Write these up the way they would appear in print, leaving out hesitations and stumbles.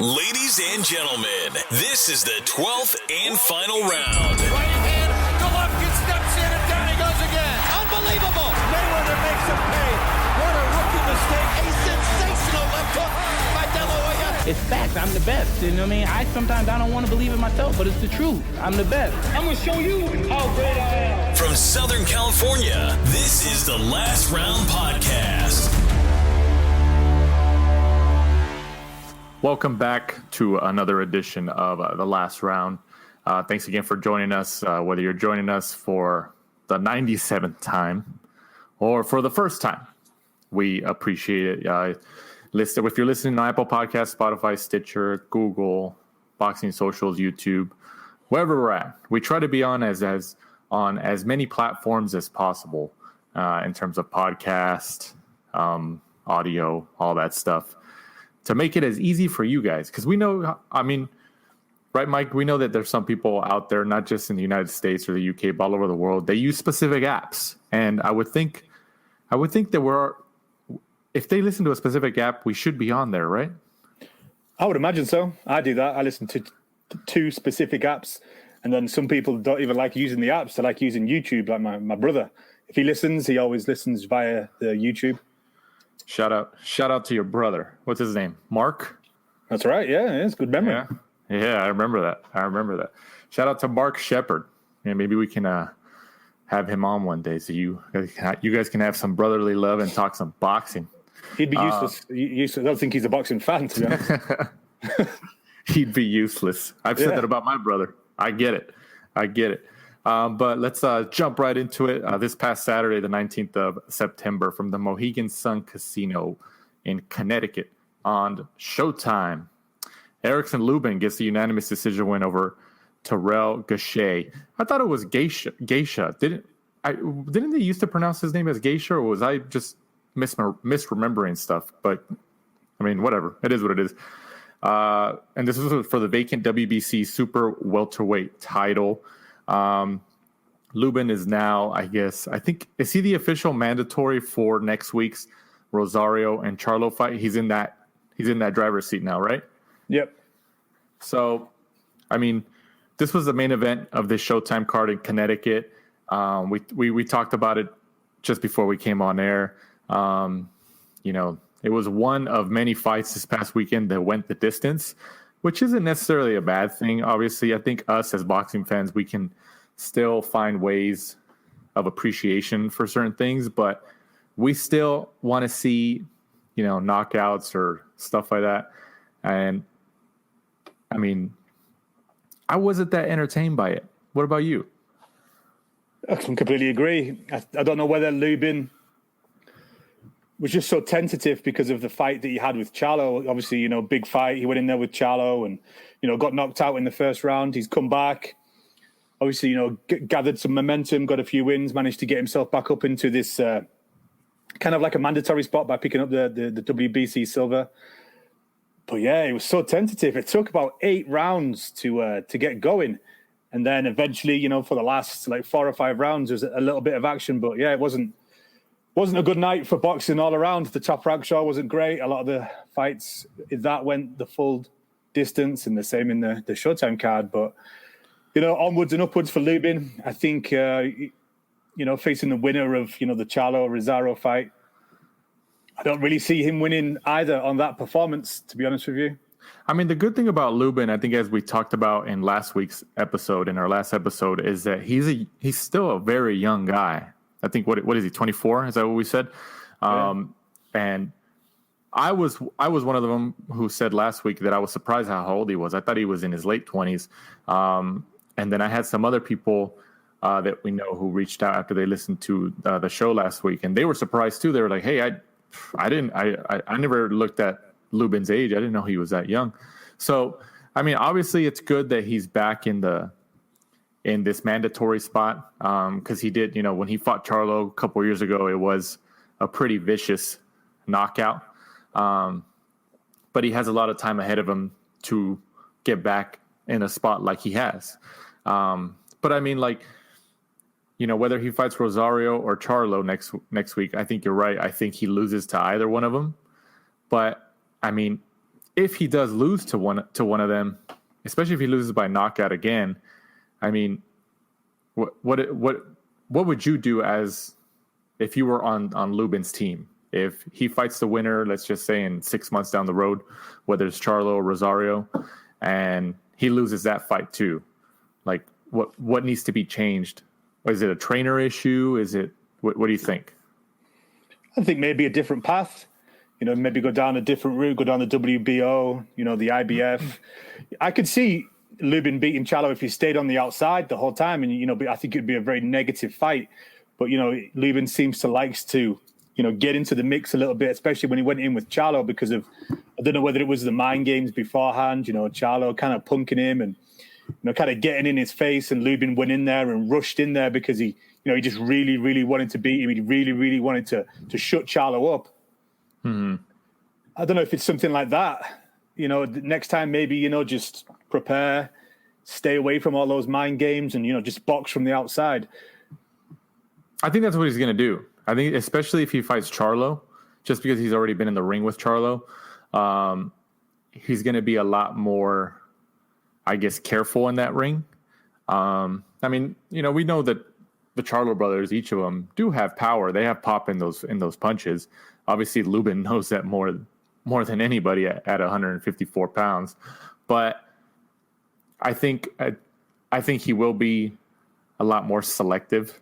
Ladies and gentlemen, this is the 12th and final round. Right hand, Golovkin steps in and down he goes again. Unbelievable. Mayweather makes him pay. What a rookie mistake. A sensational left hook by De La Hoya. It's facts. I'm the best. You know what I mean? Sometimes I don't want to believe it myself, but it's the truth. I'm the best. I'm going to show you how great I am. From Southern California, this is the Last Round Podcast. Welcome back to another edition of The Last Round. Thanks again for joining us, whether you're joining us for the 97th time or for the first time. We appreciate it. If you're listening on Apple Podcasts, Spotify, Stitcher, Google, Boxing Socials, YouTube, wherever we're at, we try to be on as many platforms as possible in terms of podcast, audio, all that stuff, to make it as easy for you guys. Because we know, right, Mike? We know that there's some people out there, not just in the United States or the UK, but all over the world, they use specific apps. And I would think that if they listen to a specific app, we should be on there, right? I would imagine so. I do that. I listen to two specific apps. And then some people don't even like using the apps. They like using YouTube, like my brother. If he listens, he always listens via the YouTube. Shout out to your brother. What's his name? Mark? That's right. Yeah, it's good memory. Yeah, I remember that. Shout out to Mark Shepard. And maybe we can have him on one day so you guys can have some brotherly love and talk some boxing. He'd be useless. I don't think he's a boxing fan, to be honest. He'd be useless. I've said that about my brother. I get it. But let's jump right into it. This past Saturday, the 19th of September, from the Mohegan Sun Casino in Connecticut on Showtime, Erickson Lubin gets the unanimous decision win over Terrell Gausha. I thought it was Gausha. Didn't they used to pronounce his name as Gausha, or was I just misremembering stuff? But, whatever. It is what it is. And this was for the vacant WBC super welterweight title. Lubin is now, is he the official mandatory for next week's Rosario and Charlo fight? He's in that driver's seat now, right? Yep. So, this was the main event of this Showtime card in Connecticut. We talked about it just before we came on air. It was one of many fights this past weekend that went the distance, which isn't necessarily a bad thing. Obviously, I think us as boxing fans, we can still find ways of appreciation for certain things, but we still want to see, knockouts or stuff like that. And I wasn't that entertained by it. What about you? I completely agree. I don't know whether Lubin was just so tentative because of the fight that he had with Charlo. Obviously, big fight. He went in there with Charlo and, got knocked out in the first round. He's come back. Obviously, gathered some momentum, got a few wins, managed to get himself back up into this kind of like a mandatory spot by picking up the WBC silver. But yeah, it was so tentative. It took about 8 rounds to get going. And then eventually, for the last 4 or 5 rounds, there was a little bit of action. But yeah, it wasn't a good night for boxing all around. The Top Rank show wasn't great. A lot of the fights that went the full distance, and the same in the Showtime card. But onwards and upwards for Lubin. I think facing the winner of the Charlo Rosario fight, I don't really see him winning either on that performance, to be honest with you. The good thing about Lubin, I think, as we talked about in our last episode, is that he's still a very young guy. I think what is he, 24? Is that what we said? Yeah. And I was one of them who said last week that I was surprised how old he was. I thought he was in his late 20s. And then I had some other people that we know who reached out after they listened to the show last week, and they were surprised too. They were like, "Hey, I never looked at Lubin's age. I didn't know he was that young." So, obviously, it's good that he's back in this mandatory spot, because he did, when he fought Charlo a couple years ago, it was a pretty vicious knockout. But he has a lot of time ahead of him to get back in a spot like he has. But whether he fights Rosario or Charlo next week, I think you're right. I think he loses to either one of them. But if he does lose to one of them, especially if he loses by knockout again, I mean, what would you do as if you were on Lubin's team? If he fights the winner, let's just say in 6 months down the road, whether it's Charlo or Rosario, and he loses that fight too, like what needs to be changed? Is it a trainer issue? Is it what do you think? I think maybe a different path. Maybe go down a different route, go down the WBO, the IBF. I could see Lubin beating Charlo if he stayed on the outside the whole time, and I think it'd be a very negative fight. But Lubin seems to likes to get into the mix a little bit, especially when he went in with Charlo because of, I don't know whether it was the mind games beforehand, Charlo kind of punking him and, kind of getting in his face, and Lubin went in there and rushed in there because he just really, really wanted to beat him. He really, really wanted to shut Charlo up. Mm-hmm. I don't know if it's something like that. Next time maybe, just prepare, stay away from all those mind games and, just box from the outside. I think that's what he's going to do. I think especially if he fights Charlo, just because he's already been in the ring with Charlo, he's going to be a lot more, I guess, careful in that ring. I mean, we know that the Charlo brothers, each of them, do have power. They have pop in those punches. Obviously, Lubin knows that more than anybody at 154 pounds. But I think he will be a lot more selective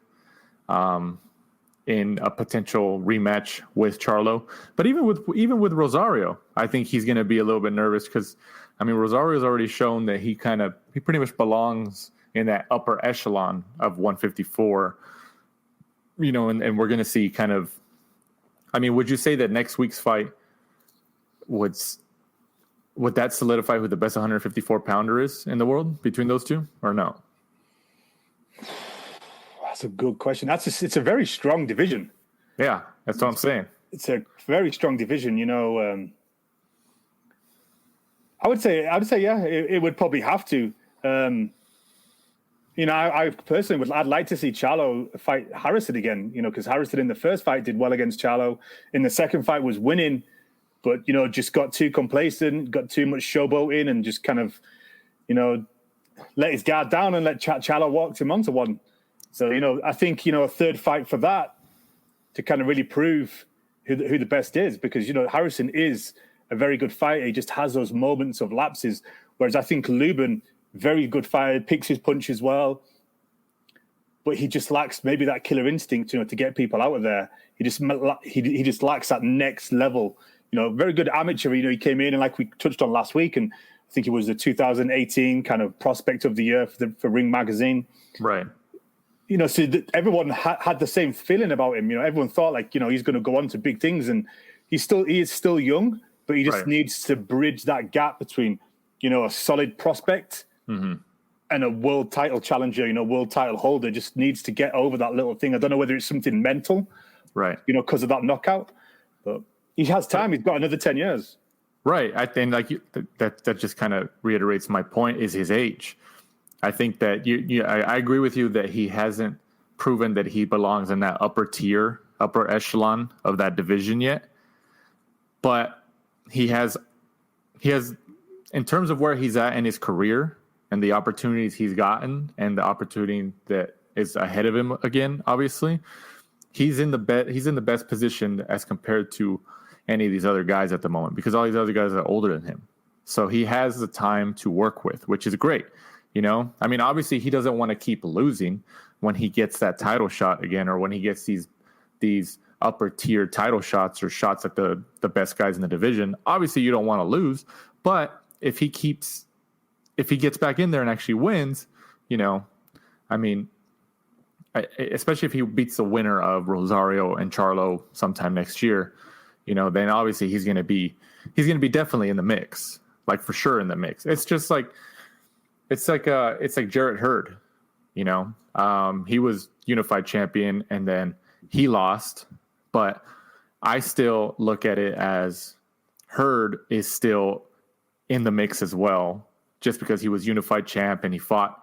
in a potential rematch with Charlo. But even with Rosario, I think he's going to be a little bit nervous because, I mean, Rosario's already shown that he pretty much belongs in that upper echelon of 154. And we're going to see kind of. I mean, would you say that next week's fight would that solidify who the best 154 pounder is in the world between those two, or no? That's a good question. It's a very strong division. Yeah, that's what I'm saying. It's a very strong division. I would say, yeah, it would probably have to. I personally I'd like to see Charlo fight Harrison again, because Harrison in the first fight did well against Charlo. In the second fight was winning, but, just got too complacent, got too much showboating and just kind of, let his guard down and let Charlo walk him onto one. So, I think, a third fight for that to kind of really prove who the best is, because, Harrison is a very good fighter. He just has those moments of lapses, whereas I think Lubin, very good fighter, picks his punches well, but he just lacks maybe that killer instinct, to get people out of there. He just lacks that next level. Very good amateur. He came in and, like we touched on last week, and I think he was the 2018 kind of prospect of the year for Ring Magazine. Right. So everyone had the same feeling about him. Everyone thought he's going to go on to big things, and he is still young, but he just needs to bridge that gap between, a solid prospect and a world title challenger, world title holder. Just needs to get over that little thing. I don't know whether it's something mental, right? Because of that knockout, but he has time. He's got another 10 years. Right. I think that just kind of reiterates my point, is his age. I think that I agree with you that he hasn't proven that he belongs in that upper echelon of that division yet. But he has, in terms of where he's at in his career and the opportunities he's gotten and the opportunity that is ahead of him again, obviously, he's in the best position as compared to any of these other guys at the moment, because all these other guys are older than him. So he has the time to work with, which is great. I mean, obviously he doesn't want to keep losing when he gets that title shot again, or when he gets these upper tier title shots or shots at the best guys in the division. Obviously you don't want to lose, but if he gets back in there and actually wins, I mean, especially if he beats the winner of Rosario and Charlo sometime next year, then obviously he's going to be definitely in the mix, like for sure in the mix. It's like Jarrett Hurd, he was unified champion and then he lost, but I still look at it as Hurd is still in the mix as well, just because he was unified champ and he fought,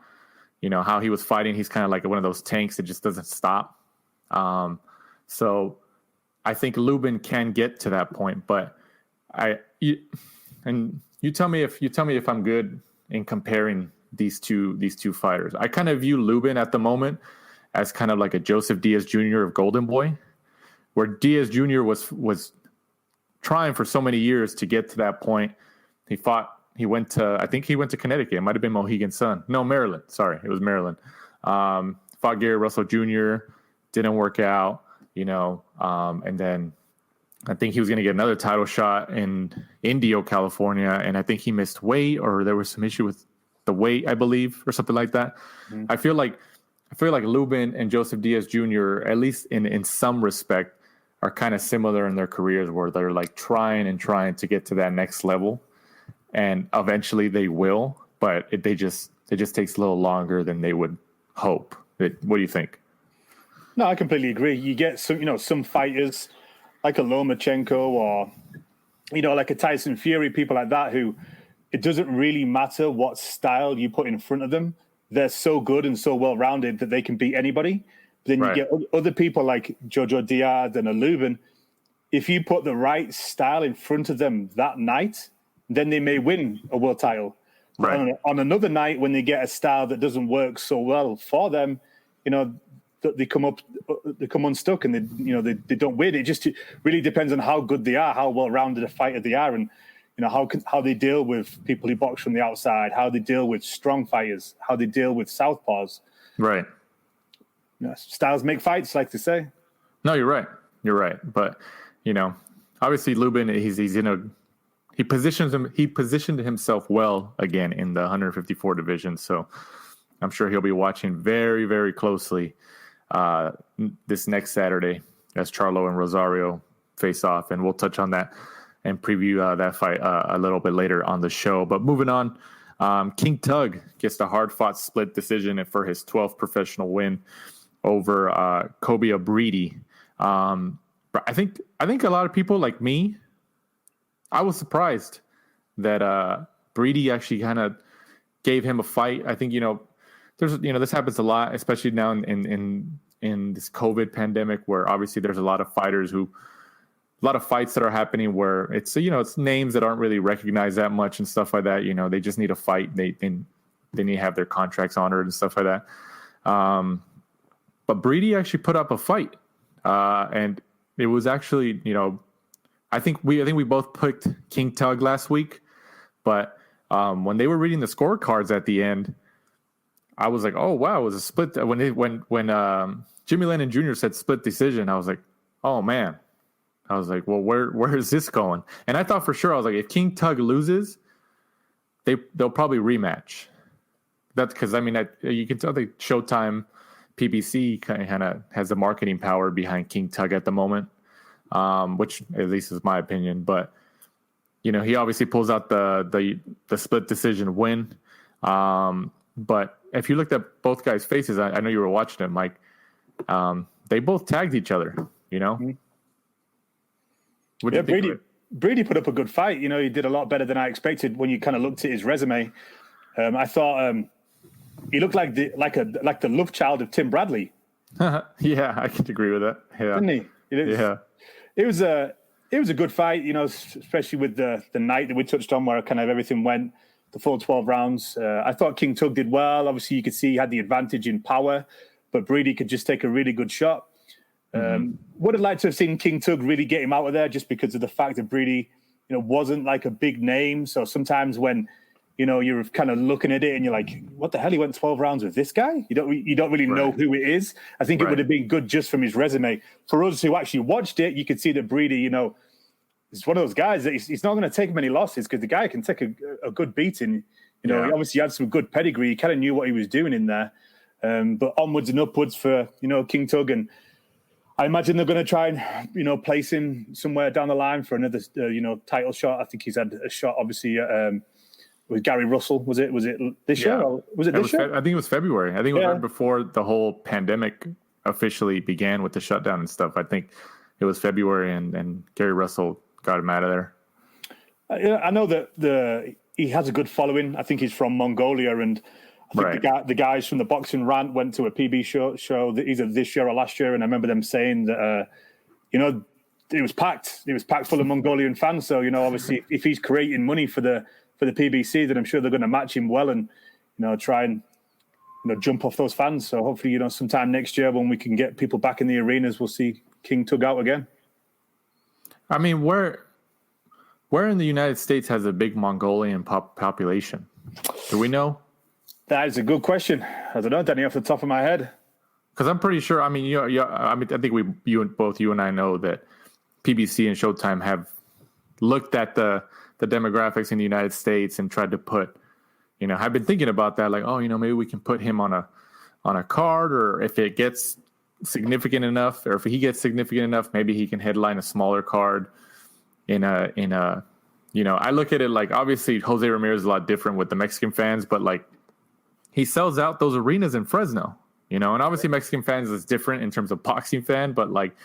how he was fighting. He's kind of like one of those tanks that just doesn't stop. So I think Lubin can get to that point, but I and you tell me if I'm good in comparing these two fighters. I kind of view Lubin at the moment as kind of like a Joseph Diaz Jr. of Golden Boy, where Diaz Jr. was trying for so many years to get to that point. He went to Connecticut. It might have been Mohegan Sun. No, Maryland. Sorry, it was Maryland. Fought Gary Russell Jr. Didn't work out, and then I think he was going to get another title shot in Indio, California, and I think he missed weight, or there was some issue with the weight, I believe, or something like that. Mm-hmm. I feel like Lubin and Joseph Diaz Jr., at least in some respect, are kind of similar in their careers, where they're like trying to get to that next level, and eventually they will, but it just takes a little longer than they would hope. What do you think? No, I completely agree. You get some fighters like a Lomachenko or, like a Tyson Fury, people like that, who it doesn't really matter what style you put in front of them. They're so good and so well-rounded that they can beat anybody. But then you get other people like Jojo Diaz and a Lubin. If you put the right style in front of them that night, then they may win a world title. Right. On another night, when they get a style that doesn't work so well for them, they come unstuck and they don't win. It just really depends on how good they are, how well-rounded a fighter they are, and how they deal with people who box from the outside, how they deal with strong fighters, how they deal with southpaws. Right. Styles make fights, like to say. No, you're right. But obviously Lubin, he positioned himself well again in the 154 division. So I'm sure he'll be watching very, very closely this next Saturday as Charlo and Rosario face off, and we'll touch on that and preview that fight a little bit later on the show. But moving on, King Tug gets the hard-fought split decision for his 12th professional win over Kobia Breedy. I think a lot of people like me, I was surprised that Breedy actually kind of gave him a fight. I think there's this happens a lot, especially now in this COVID pandemic, where obviously there's a lot of fights that are happening where it's names that aren't really recognized that much and stuff like that. They just need a fight. They need to have their contracts honored and stuff like that. But Breedy actually put up a fight, and it was actually I think we both picked King Tug last week, but when they were reading the scorecards at the end, I was like, oh wow, it was a split. When Jimmy Lennon Jr. said split decision, I was like, oh man. I was like, well, where is this going? And I thought for sure, I was like, if King Tug loses, they'll probably rematch. That's because you can tell the Showtime PBC kind of has the marketing power behind King Tug at the moment, which at least is my opinion. But he obviously pulls out the split decision win. But if you looked at both guys' faces, I know you were watching it, Mike. They both tagged each other. Mm-hmm. Breedy put up a good fight. He did a lot better than I expected when you kind of looked at his resume. I thought he looked like the love child of Tim Bradley. Yeah, I can agree with that. Yeah, didn't he? It was a good fight. Especially with the night that we touched on, where kind of everything went the full 12 rounds. I thought King Tug did well. Obviously, you could see he had the advantage in power, but Breedy could just take a really good shot. Would have liked to have seen King Tug really get him out of there, just because of the fact that Breedy, wasn't like a big name. So sometimes when, you're kind of looking at it and you're like, what the hell? He went 12 rounds with this guy? You don't really know who it is. I think it would have been good just from his resume. For us who actually watched it, you could see that Breedy, is one of those guys that he's not going to take many losses, because the guy can take a good beating. He obviously had some good pedigree. He kind of knew what he was doing in there. But onwards and upwards for, King Tug, and I imagine they're going to try and, place him somewhere down the line for another, title shot. I think he's had a shot, obviously, with Gary Russell. Was it this year? Or was it this year? I think it was February. I think it was right before the whole pandemic officially began with the shutdown and stuff. I think it was February, and Gary Russell got him out of there. I know that he has a good following. I think he's from Mongolia, and I think the guys from the Boxing Rant went to a PB show either this year or last year, and I remember them saying that, it was packed. It was packed full of Mongolian fans. So, obviously, if he's creating money for the PBC, then I'm sure they're going to match him well and, try and, jump off those fans. So hopefully, sometime next year when we can get people back in the arenas, we'll see King Tug out again. I mean, where in the United States has a big Mongolian population? Do we know? That is a good question. I don't know, Danny, off the top of my head. Because I'm pretty sure. I mean, I think you and I know that PBC and Showtime have looked at the demographics in the United States and tried to put. I've been thinking about that. Like, maybe we can put him on a card, or if it gets significant enough, or if he gets significant enough, maybe he can headline a smaller card. I look at it like, obviously Jose Ramirez is a lot different with the Mexican fans, but like he sells out those arenas in Fresno, and obviously Mexican fans is different in terms of boxing fan, but like,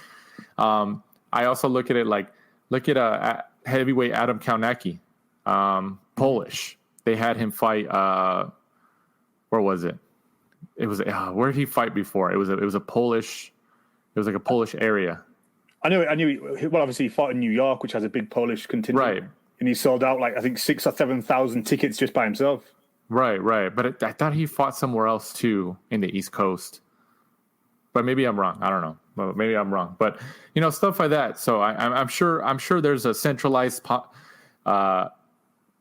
I also look at it like, look at heavyweight Adam Kaunacki, Polish. They had him fight, where was it? It was, where did he fight before? It was a Polish, it was like a Polish area. I knew. Well, obviously, he fought in New York, which has a big Polish contingent, right? And he sold out like I think 6,000 or 7,000 tickets just by himself. Right. But I thought he fought somewhere else too in the East Coast. But maybe I'm wrong. I don't know. Well, maybe I'm wrong. But stuff like that. So I'm sure there's a centralized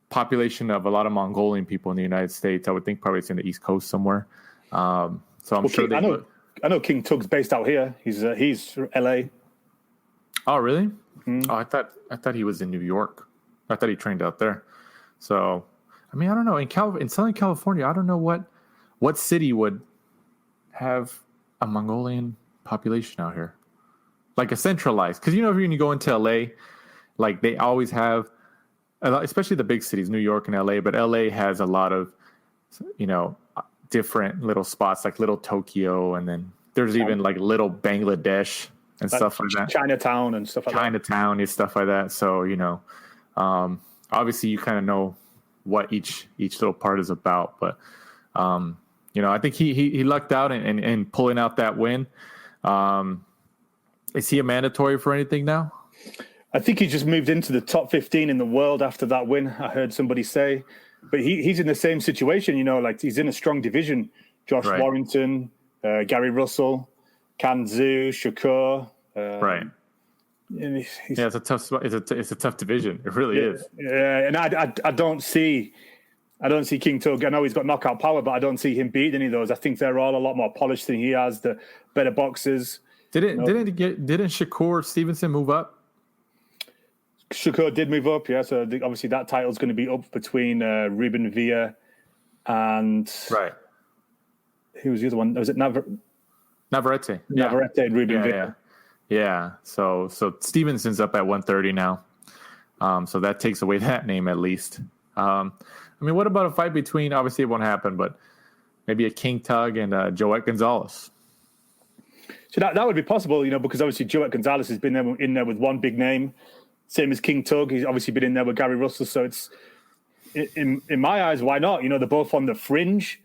population of a lot of Mongolian people in the United States. I would think probably it's in the East Coast somewhere. So I'm sure. I know King Tug's based out here. He's from LA. Oh, really? Oh, I thought he was in New York. I thought he trained out there. So, I mean, I don't know. In Southern California, I don't know what city would have a Mongolian population out here, like a centralized. Because when you go into LA, like they always have, especially the big cities, New York and LA. But LA has a lot of, different little spots, like Little Tokyo, and then there's even like Little Bangladesh. And stuff like that. Chinatown and stuff like that. Chinatown and stuff like that. So, obviously you kind of know what each little part is about. But, I think he lucked out in pulling out that win. Is he a mandatory for anything now? I think he just moved into the top 15 in the world after that win, I heard somebody say. But he's in the same situation, like he's in a strong division. Josh Warrington, Gary Russell, Kanzu, Shakur. Right. It's a tough spot. It's a tough division. It really is. Yeah, and I don't see King Tug. I know he's got knockout power, but I don't see him beating any of those. I think they're all a lot more polished than he has. The better boxers. Didn't Shakur Stevenson move up? Shakur did move up, yeah. So obviously that title's going to be up between Ruben Villa and who was the other one? Was it Navarrete? Navarrete and Ruben Villa. Yeah. So Stevenson's up at 130 now. So that takes away that name at least. I mean, what about a fight between? Obviously, it won't happen, but maybe a King Tug and Joet Gonzalez. So that would be possible, because obviously Joet Gonzalez has been in there with one big name. Same as King Tug. He's obviously been in there with Gary Russell. So it's, in my eyes, why not? They're both on the fringe.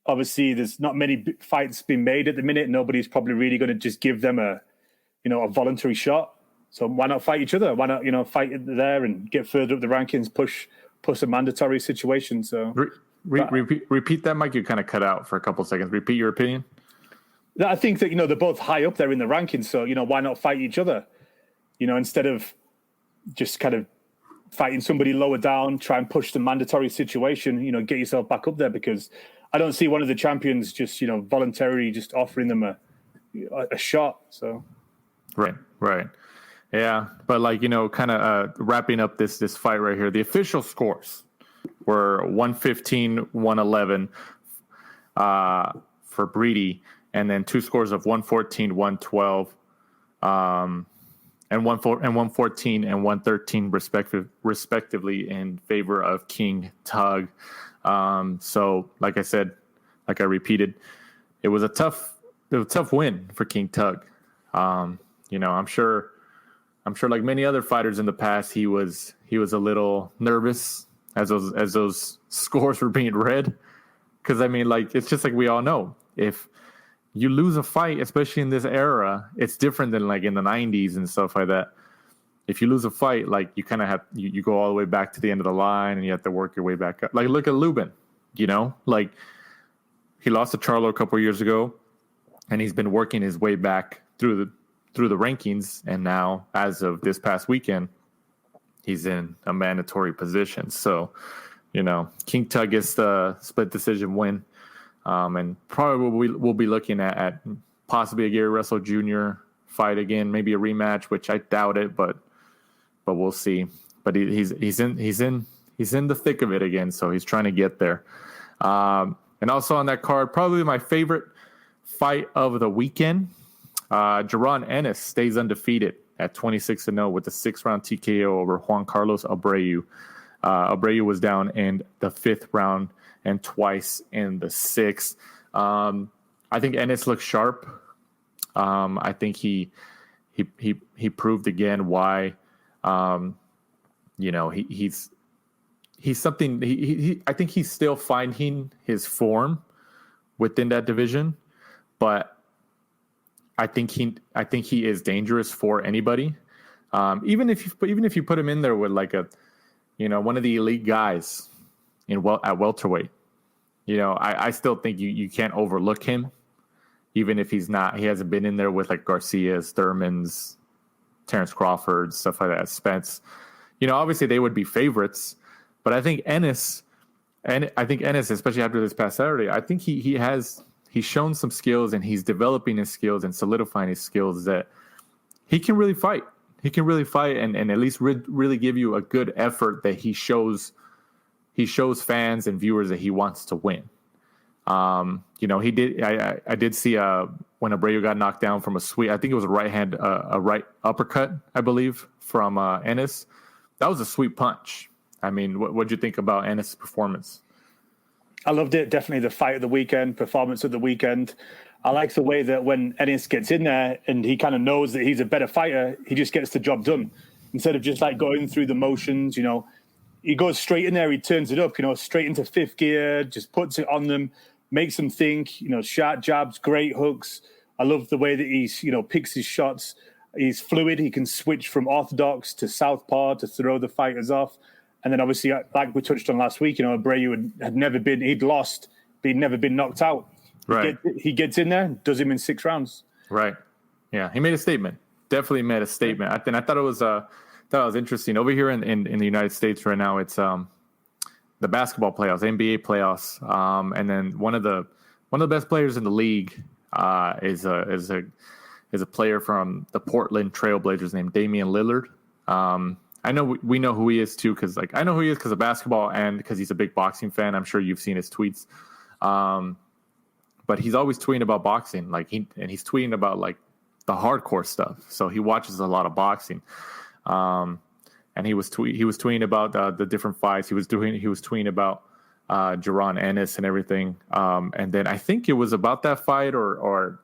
Obviously, there's not many fights being made at the minute. Nobody's probably really going to just give them a voluntary shot. So why not fight each other? Why not, fight there and get further up the rankings, push a mandatory situation? So repeat that, Mike. You kind of cut out for a couple of seconds. Repeat your opinion. I think that, they're both high up there in the rankings. So, why not fight each other? Instead of just kind of fighting somebody lower down, try and push the mandatory situation, get yourself back up there, because I don't see one of the champions just, voluntarily just offering them a shot. So. Right. Yeah. But kind of wrapping up this fight right here, the official scores were 115-111 for Breedy, and then two scores of 114-112, and 114 and 113 respectively in favor of King Tug. So like I said, like I repeated, it was a tough win for King Tug. I'm sure like many other fighters in the past, he was a little nervous as those scores were being read. Cause I mean, like, it's just like we all know, if you lose a fight, especially in this era, it's different than like in the 90s and stuff like that. if you lose a fight, like you kind of have you go all the way back to the end of the line and you have to work your way back up. Like look at Lubin, like he lost to Charlo a couple of years ago, and he's been working his way back through the rankings, and now as of this past weekend, he's in a mandatory position. So, King Tug gets the split decision win, and probably we'll be looking at possibly a Gary Russell Jr. fight again, maybe a rematch, which I doubt it, but we'll see. But he's in the thick of it again, so he's trying to get there. And also on that card, probably my favorite fight of the weekend. Jaron Ennis stays undefeated at 26-0 with a 6-round TKO over Juan Carlos Abreu. Abreu was down in the 5th round and twice in the 6th. I think Ennis looks sharp. I think he proved again why, he's something. I think he's still finding his form within that division, but I think he is dangerous for anybody. Even if you put him in there with like one of the elite guys at welterweight, I still think you can't overlook him, even if he hasn't been in there with like Garcia's, Thurman's, Terrence Crawford, stuff like that, Spence. Obviously they would be favorites, but I think Ennis, especially after this past Saturday, I think he's shown some skills, and he's developing his skills and solidifying his skills that he can really fight. He can really fight and at least really give you a good effort that he shows fans and viewers that he wants to win. He did. I did see when Abreu got knocked down from a sweep. I think it was a right uppercut, I believe, from Ennis. That was a sweet punch. I mean, what'd you think about Ennis' performance? I loved it. Definitely the fight of the weekend, performance of the weekend. I like the way that when Ennis gets in there and he kind of knows that he's a better fighter, he just gets the job done. Instead of just like going through the motions, he goes straight in there, he turns it up, straight into 5th gear, just puts it on them, makes them think, sharp jabs, great hooks. I love the way that he's, picks his shots. He's fluid. He can switch from orthodox to southpaw to throw the fighters off. And then obviously, like we touched on last week, Abreu had never been, he'd lost, but he'd never been knocked out. Right. He gets in there, does him in 6 rounds. Right. Yeah. He made a statement. Definitely made a statement. I thought it was interesting. Over here in the United States right now, it's the basketball playoffs, NBA playoffs. And then one of the best players in the league is a player from the Portland Trailblazers named Damian Lillard. I know we know who he is too, because I know who he is because of basketball and because he's a big boxing fan. I'm sure you've seen his tweets. But he's always tweeting about boxing, he's tweeting about like the hardcore stuff. So he watches a lot of boxing. And he was tweeting about the different fights. He was tweeting about Jaron Ennis and everything. And then I think it was about that fight or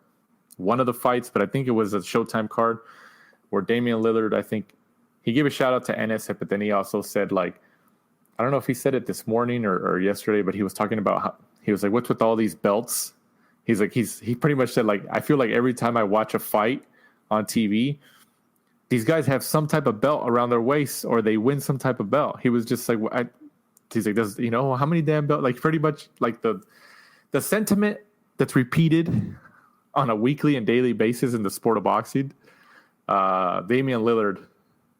one of the fights, but I think it was a Showtime card where Damian Lillard, I think he gave a shout out to Ennis, but then he also said I don't know if he said it this morning or yesterday, but he was talking about how he was like, what's with all these belts? He's like, he pretty much said I feel like every time I watch a fight on TV, these guys have some type of belt around their waist or they win some type of belt. He was just like, he's like, does how many damn belts? Like pretty much like the sentiment that's repeated on a weekly and daily basis in the sport of boxing. Damian Lillard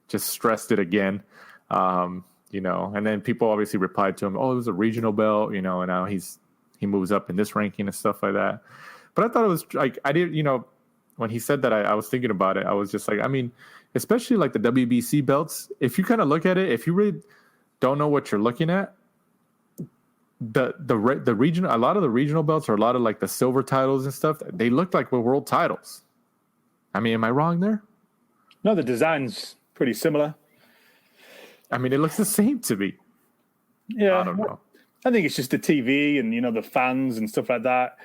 just stressed it again, and then people obviously replied to him, oh, it was a regional belt, and now he moves up in this ranking and stuff like that. But I thought it was I did, when he said that, I was thinking about it. I was just like, I mean, especially like the WBC belts, if you kind of look at it, if you really don't know what you're looking at, the regional, a lot of the regional belts or a lot of like the silver titles and stuff, they look like world titles. I mean, am I wrong there? No, the design's pretty similar. I mean, it looks the same to me. Yeah, I don't know. I think it's just the TV and the fans and stuff like that.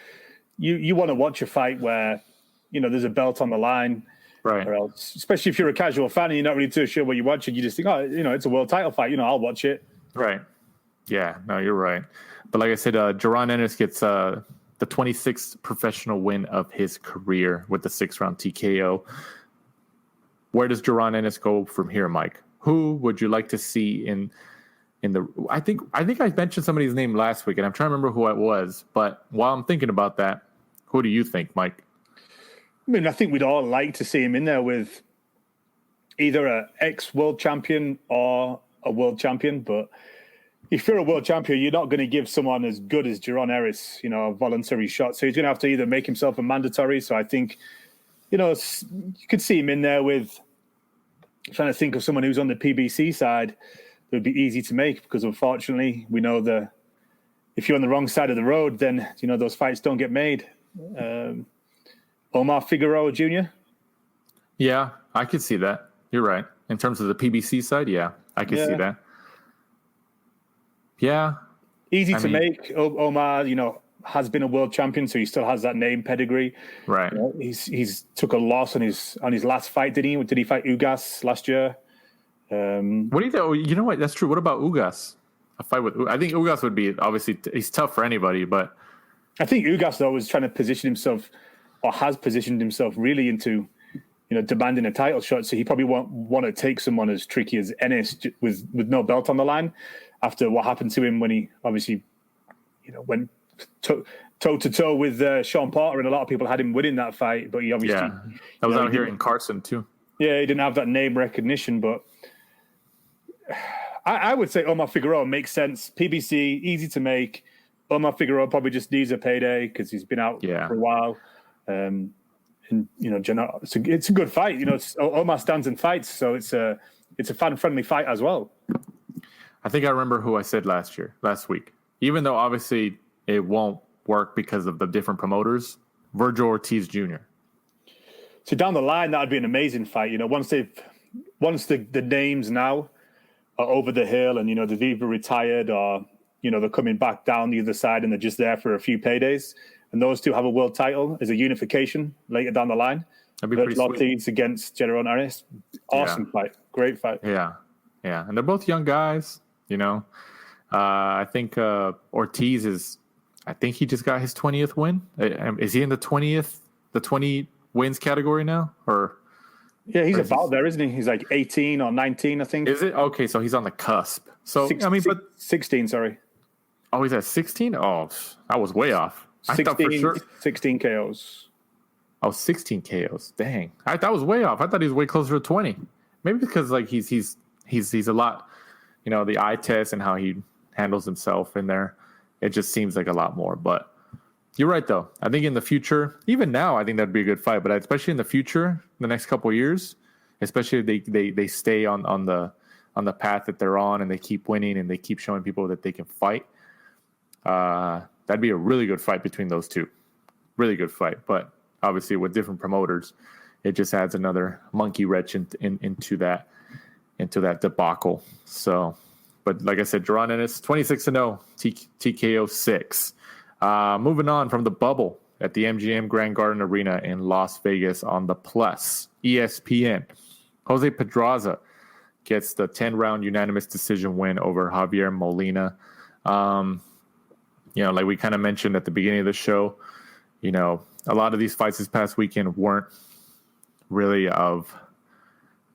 You want to watch a fight where there's a belt on the line, right? Or else, especially if you're a casual fan and you're not really too sure what you're watching, you just think, it's a world title fight. I'll watch it. Right. Yeah. No, you're right. But like I said, Jaron Ennis gets the 26th professional win of his career with the 6-round TKO. where does Jaron Ennis go from here, Mike? Who would you like to see in the? I think I mentioned somebody's name last week, and I'm trying to remember who it was. But while I'm thinking about that, who do you think, Mike? I mean, I think we'd all like to see him in there with either an ex-world champion or a world champion. But if you're a world champion, you're not going to give someone as good as Jaron Ennis, a voluntary shot. So he's going to have to either make himself a mandatory. So I think, you could see him in there with, trying to think of someone who's on the PBC side that would be easy to make, because unfortunately we know if you're on the wrong side of the road, then, those fights don't get made. Omar Figueroa Jr.? Yeah, I could see that. You're right. In terms of the PBC side, yeah, I could see that. Yeah. Easy to make. Omar, has been a world champion, so he still has that name pedigree. Right. He's took a loss on his last fight, did he? Did he fight Ugas last year? What do you think? You know what? That's true. What about Ugas? A fight with I think Ugas would be, obviously, he's tough for anybody, but I think Ugas, though, was trying to position himself, or has positioned himself really into, demanding a title shot. So he probably won't want to take someone as tricky as Ennis with no belt on the line after what happened to him when he obviously, went toe-to-toe with Sean Porter, and a lot of people had him winning that fight. But he obviously... Yeah, that was out here in Carson, too. Yeah, he didn't have that name recognition, but I would say Omar Figueroa makes sense. PBC, easy to make. Omar Figueroa probably just needs a payday because he's been out for a while. And it's a good fight. Omar stands and fights, so it's a fan-friendly fight as well. I think I remember who I said last week. Even though obviously it won't work because of the different promoters, Virgil Ortiz Jr. So down the line, that would be an amazing fight. Once the names now are over the hill, and they've either retired or they're coming back down the other side and they're just there for a few paydays, and those two have a world title as a unification later down the line. That'd be pretty sweet. Ortiz against Jaron Ennis. Awesome fight. Great fight. Yeah. Yeah. And they're both young guys, I think Ortiz I think he just got his 20th win. Is he in the 20 wins category now? Yeah, he's about there, isn't he? He's like 18 or 19, I think. Is it? Okay, so he's on the cusp. So, 16, sorry. Oh, he's at 16? Oh, I was way off. 16, I thought for sure. 16 KOs. Oh, 16 KOs. Dang. That was way off. I thought he was way closer to 20. Maybe because he's a lot, the eye test and how he handles himself in there. It just seems like a lot more. But you're right, though. I think in the future, even now, I think that'd be a good fight. But especially in the future, the next couple of years, especially if they stay on the path that they're on and they keep winning and they keep showing people that they can fight, that'd be a really good fight between those two. Really good fight. But obviously with different promoters, it just adds another monkey wrench into that debacle. So, but like I said, Jaron Ennis, 26-0, TKO 6. Moving on from the bubble at the MGM Grand Garden Arena in Las Vegas on the Plus, ESPN. Jose Pedraza gets the 10-round unanimous decision win over Javier Molina. Like we kind of mentioned at the beginning of the show, a lot of these fights this past weekend weren't really of,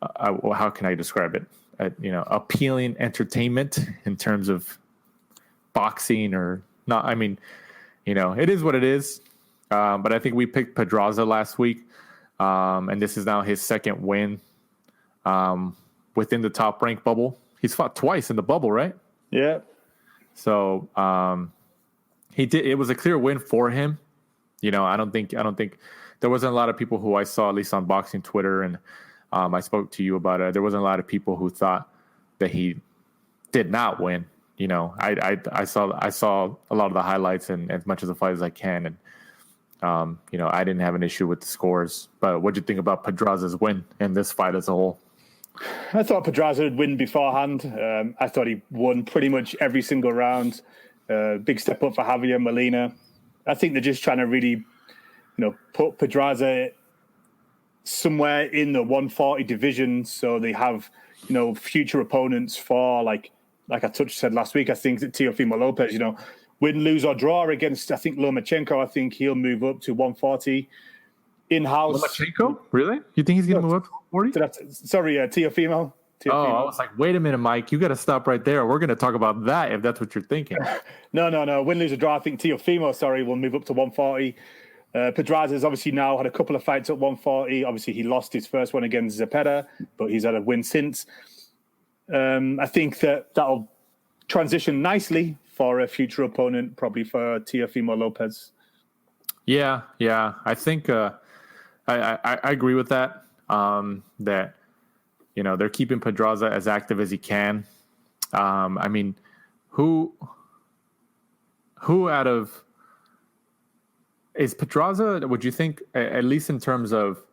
how can I describe it? Appealing entertainment in terms of boxing or not. I mean, it is what it is. But I think we picked Pedraza last week, and this is now his second win within the top rank bubble. He's fought twice in the bubble, right? Yeah. So he did. It was a clear win for him. I don't think there wasn't a lot of people who I saw, at least on boxing Twitter, and I spoke to you about it. There wasn't a lot of people who thought that he did not win. I saw a lot of the highlights and as much of the fight as I can, and I didn't have an issue with the scores. But what do you think about Pedraza's win in this fight as a whole? I thought Pedraza would win beforehand. I thought he won pretty much every single round. Big step up for Javier Molina. I think they're just trying to really, put Pedraza somewhere in the 140 division, so they have, future opponents for like I said last week. I think that Teofimo Lopez, win, lose or draw against, I think Lomachenko. I think he'll move up to 140 in-house. Lomachenko? Really? You think he's going to move up? Sorry, Teofimo. Oh, I was like, wait a minute, Mike. You got to stop right there. We're going to talk about that if that's what you're thinking. No. Win, lose, or draw. I think Teofimo, will move up to 140. Pedraza's obviously now had a couple of fights at 140. Obviously, he lost his first one against Zepeda, but he's had a win since. I think that'll transition nicely for a future opponent, probably for Teofimo Lopez. Yeah. I think I agree with that. That they're keeping Pedraza as active as he can. I mean, who out of is Pedraza? Would you think, at least in terms of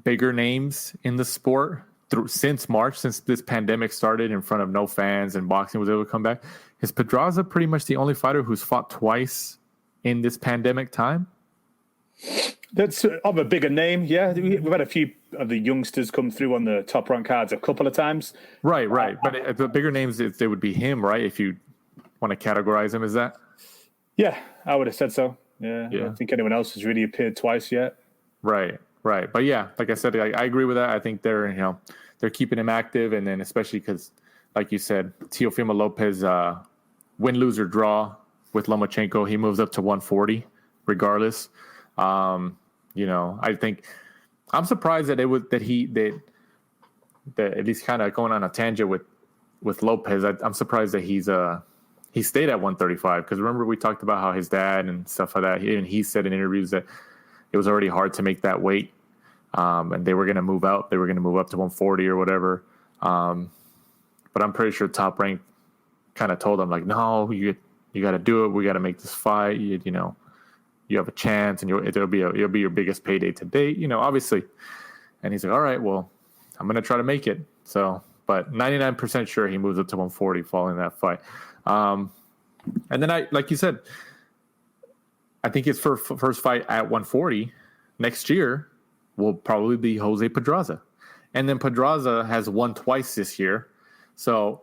bigger names in the sport, since March, since this pandemic started in front of no fans and boxing was able to come back, is Pedraza pretty much the only fighter who's fought twice in this pandemic time? That's of a bigger name, yeah. We've had a few of the youngsters come through on the top rank cards a couple of times. Right. But the bigger names, they would be him, right? If you want to categorize him as that? Yeah, I would have said so. Yeah. I don't think anyone else has really appeared twice yet. Right. But yeah, like I said, I agree with that. I think they're keeping him active, and then especially because, like you said, Teofimo Lopez, win, lose, or draw with Lomachenko, he moves up to 140 regardless. I think I'm surprised that that at least kind of going on a tangent with Lopez. I'm surprised that he stayed at 135, because remember we talked about how his dad and stuff like that. He said in interviews that it was already hard to make that weight, and they were going to move out. They were going to move up to 140 or whatever. But I'm pretty sure Top Rank kind of told him, like, no, you got to do it. We got to make this fight. You have a chance, and it'll be your biggest payday to date, obviously. And he's like, all right, well, I'm going to try to make it. So, but 99% sure he moves up to 140 following that fight. And then like you said, I think his first fight at 140 next year will probably be Jose Pedraza. And then Pedraza has won twice this year. So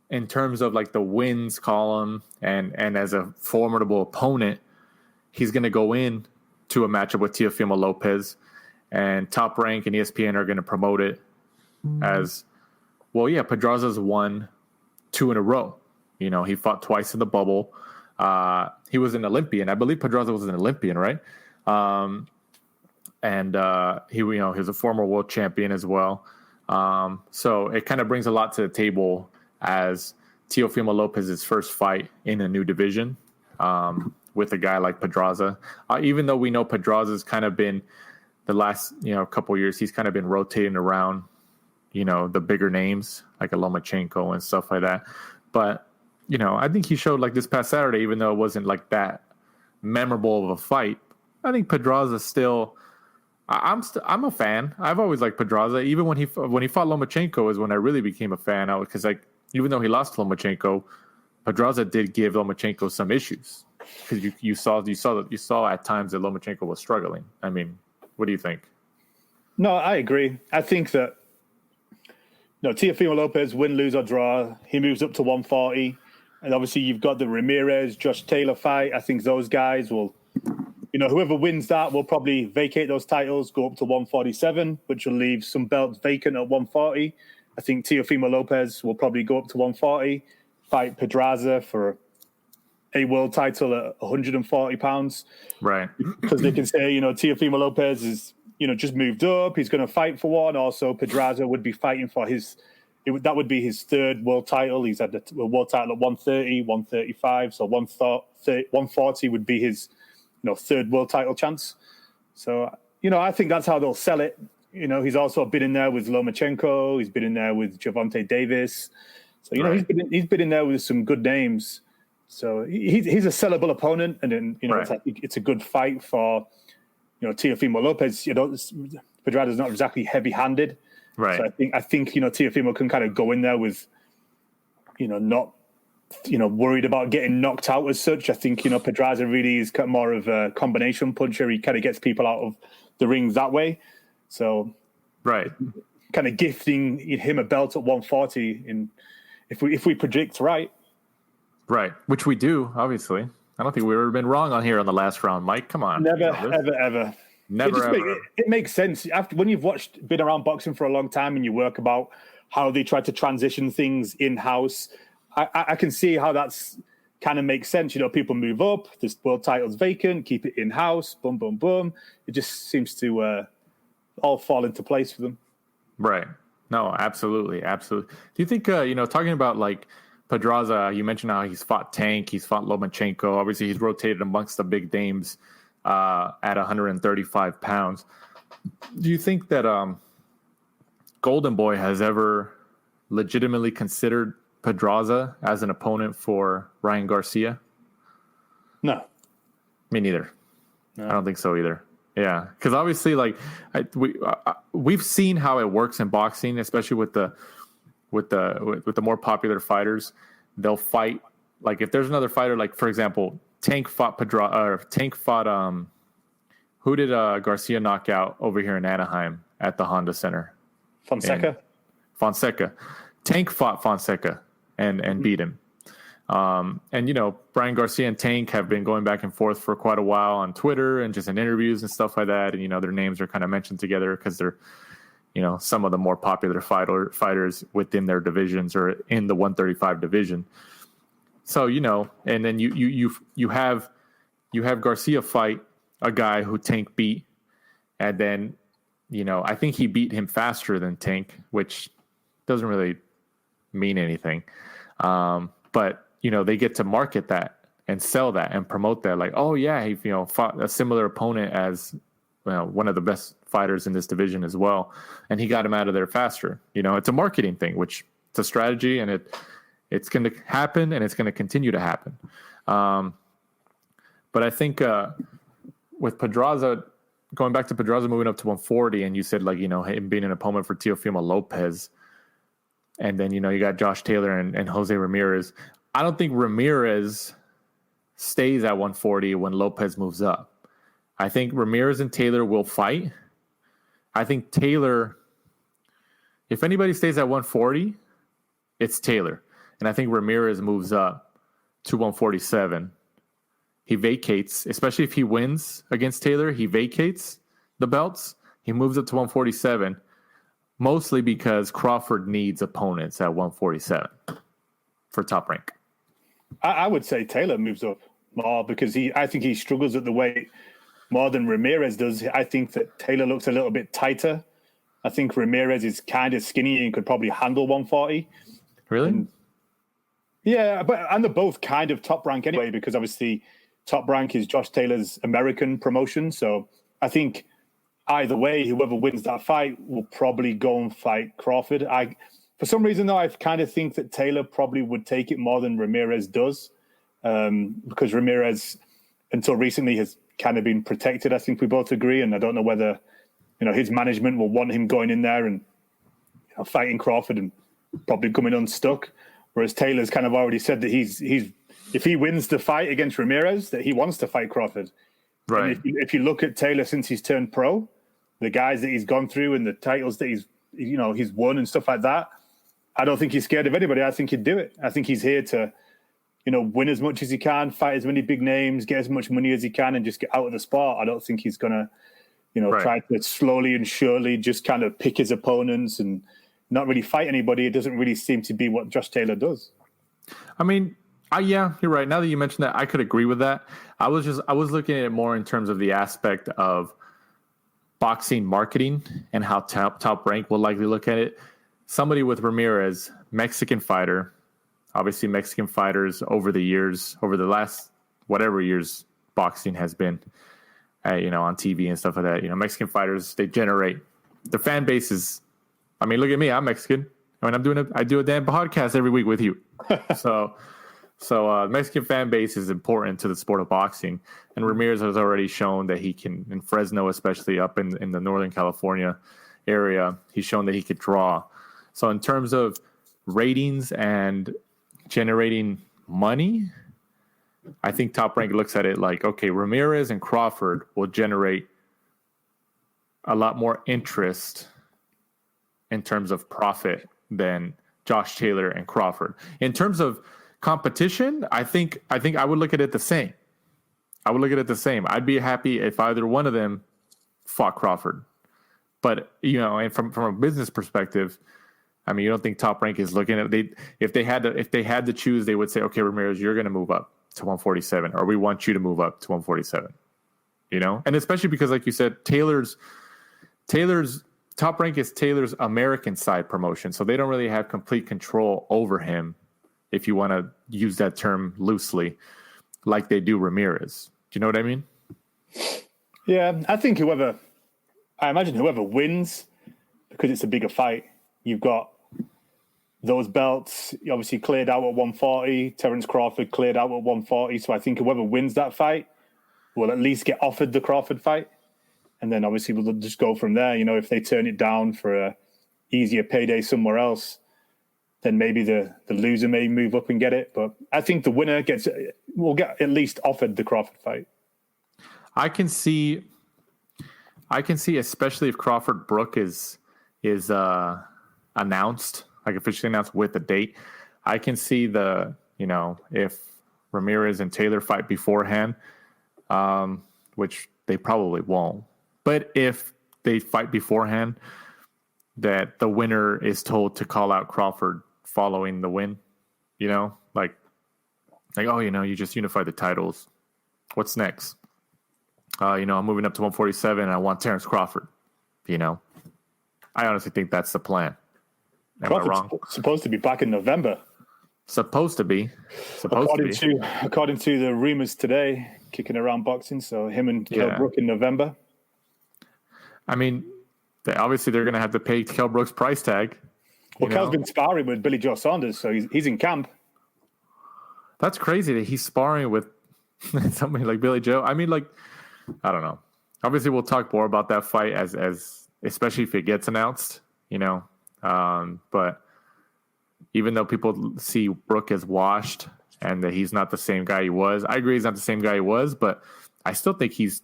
in terms of like the wins column and as a formidable opponent, he's going to go in to a matchup with Teofimo Lopez, and Top Rank and ESPN are going to promote it as, well, yeah, Pedraza's won 2 in a row. He fought twice in the bubble. He was an Olympian. I believe Pedraza was an Olympian, right? And he was a former world champion as well. So it kind of brings a lot to the table as Teofimo Lopez's first fight in a new division. With a guy like Pedraza, even though we know Pedraza's kind of been the last couple of years, he's kind of been rotating around the bigger names like a Lomachenko and stuff like that. But I think he showed, like this past Saturday, even though it wasn't like that memorable of a fight, I think Pedraza still. I'm a fan. I've always liked Pedraza. Even when he fought Lomachenko is when I really became a fan. Because like even though he lost to Lomachenko, Pedraza did give Lomachenko some issues. Because you saw at times that Lomachenko was struggling. I mean, what do you think? No, I agree. I think that Teofimo Lopez, win, lose, or draw, he moves up to 140. And obviously you've got the Ramirez, Josh Taylor fight. I think those guys will, whoever wins that will probably vacate those titles, go up to 147, which will leave some belts vacant at 140. I think Teofimo Lopez will probably go up to 140, fight Pedraza for a world title at 140 pounds. Right. Because they can say, Teofimo Lopez is, just moved up. He's going to fight for one. Also, Pedraza would be fighting for that would be his third world title. He's had the world title at 130, 135. So 140 would be his, third world title chance. So, I think that's how they'll sell it. He's also been in there with Lomachenko. He's been in there with Gervonta Davis. So, right. he's been in there with some good names. So he's a sellable opponent, and then right. It's a good fight for Teofimo Lopez. Pedraza's not exactly heavy-handed, right? So I think Teofimo can kind of go in there with not worried about getting knocked out as such. I think Pedraza really is more of a combination puncher. He kind of gets people out of the ring that way. So right, kind of gifting him a belt at 140 if we predict right. Right, which we do, obviously. I don't think we've ever been wrong on here on the last round, Mike. Come on. Never, ever, ever. Never ever. It makes sense when you've been around boxing for a long time and you work about how they try to transition things in-house. I can see how that's kind of makes sense. People move up, this world title's vacant, keep it in-house, boom, boom, boom. It just seems to all fall into place for them. Right. No, absolutely. Absolutely. Do you think, talking about like Pedraza, you mentioned how he's fought Tank, he's fought Lomachenko. Obviously, he's rotated amongst the big names at 135 pounds. Do you think that Golden Boy has ever legitimately considered Pedraza as an opponent for Ryan Garcia? No. Me neither. No. I don't think so either. Yeah, because obviously, like we've seen how it works in boxing, especially with the more popular fighters. They'll fight like if there's another fighter, like for example, Tank fought Pedraza, or Tank fought who did Garcia knock out over here in Anaheim at the Honda Center? Fonseca. Tank fought Fonseca and beat him. And Brian Garcia and Tank have been going back and forth for quite a while on Twitter and just in interviews and stuff like that. And, their names are kind of mentioned together because they're, some of the more popular fighters within their divisions or in the 135 division. So, and then you have Garcia fight a guy who Tank beat. And then, I think he beat him faster than Tank, which doesn't really mean anything. But they get to market that and sell that and promote that. Like, oh yeah, he fought a similar opponent as one of the best fighters in this division as well, and he got him out of there faster. It's a marketing thing, which it's a strategy, and it's going to happen, and it's going to continue to happen. But I think with Pedraza, going back to Pedraza moving up to 140, and you said like him being an opponent for Teofimo Lopez. And then, you got Josh Taylor and Jose Ramirez. I don't think Ramirez stays at 140 when Lopez moves up. I think Ramirez and Taylor will fight. I think Taylor, if anybody stays at 140, it's Taylor. And I think Ramirez moves up to 147. He vacates, especially if he wins against Taylor, he vacates the belts. He moves up to 147. Mostly because Crawford needs opponents at 147 for top rank. I would say Taylor moves up more because I think he struggles at the weight more than Ramirez does. I think that Taylor looks a little bit tighter. I think Ramirez is kind of skinny and could probably handle 140. Really? Yeah, and they're both kind of top rank anyway because obviously top rank is Josh Taylor's American promotion. So I think either way, whoever wins that fight will probably go and fight Crawford. For some reason, though, I kind of think that Taylor probably would take it more than Ramirez does because Ramirez, until recently, has kind of been protected. I think we both agree, and I don't know whether his management will want him going in there and fighting Crawford and probably coming unstuck. Whereas Taylor's kind of already said that he's if he wins the fight against Ramirez, that he wants to fight Crawford. Right. And if you look at Taylor since he's turned pro, the guys that he's gone through and the titles that he's won and stuff like that, I don't think he's scared of anybody. I think he'd do it. I think he's here to, win as much as he can, fight as many big names, get as much money as he can, and just get out of the sport. I don't think he's gonna, try to slowly and surely just kind of pick his opponents and not really fight anybody. It doesn't really seem to be what Josh Taylor does. I mean, yeah, you're right. Now that you mentioned that, I could agree with that. I was looking at it more in terms of the aspect of boxing marketing and how top rank will likely look at it. Somebody with Ramirez, Mexican fighter, obviously Mexican fighters over the last whatever years boxing has been, on TV and stuff like that. Mexican fighters, they generate the fan bases. I mean, look at me, I'm Mexican. I mean, I do a damn podcast every week with you. So Mexican fan base is important to the sport of boxing. And Ramirez has already shown that he can, in Fresno, especially up in the Northern California area, he's shown that he could draw. So in terms of ratings and generating money, I think Top Rank looks at it like, okay, Ramirez and Crawford will generate a lot more interest in terms of profit than Josh Taylor and Crawford. In terms of competition, I think I would look at it the same. I'd be happy if either one of them fought Crawford. But, and from a business perspective, I mean, you don't think Top Rank is looking at if they had to choose, they would say, okay, Ramirez, you're going to move up to 147, or we want you to move up to 147. And especially because, like you said, Taylor's Top Rank is Taylor's American side promotion, so they don't really have complete control over him, if you want to use that term loosely, like they do Ramirez. Do you know what I mean? Yeah, I imagine whoever wins, because it's a bigger fight, you've got those belts obviously cleared out at 140. Terence Crawford cleared out at 140. So I think whoever wins that fight will at least get offered the Crawford fight. And then obviously we'll just go from there. If they turn it down for a easier payday somewhere else, then maybe the loser may move up and get it. But I think the winner will get at least offered the Crawford fight. I can see, especially if Crawford Brook is announced, like officially announced with a date. I can see if Ramirez and Taylor fight beforehand, which they probably won't. But if they fight beforehand, that the winner is told to call out Crawford following the win, like, oh, you just unified the titles. What's next? I'm moving up to 147 and I want Terence Crawford, I honestly think that's the plan. Am I wrong? Supposed to be back in November. According to the rumors today, kicking around boxing. So him and Kell Brook in November. I mean, obviously they're going to have to pay Kell Brook's price tag. Well, Kell's been sparring with Billy Joe Saunders, so he's in camp. That's crazy that he's sparring with somebody like Billy Joe. I mean, I don't know. Obviously, we'll talk more about that fight as especially if it gets announced, but even though people see Brook as washed and that he's not the same guy he was, I agree he's not the same guy he was, but I still think he's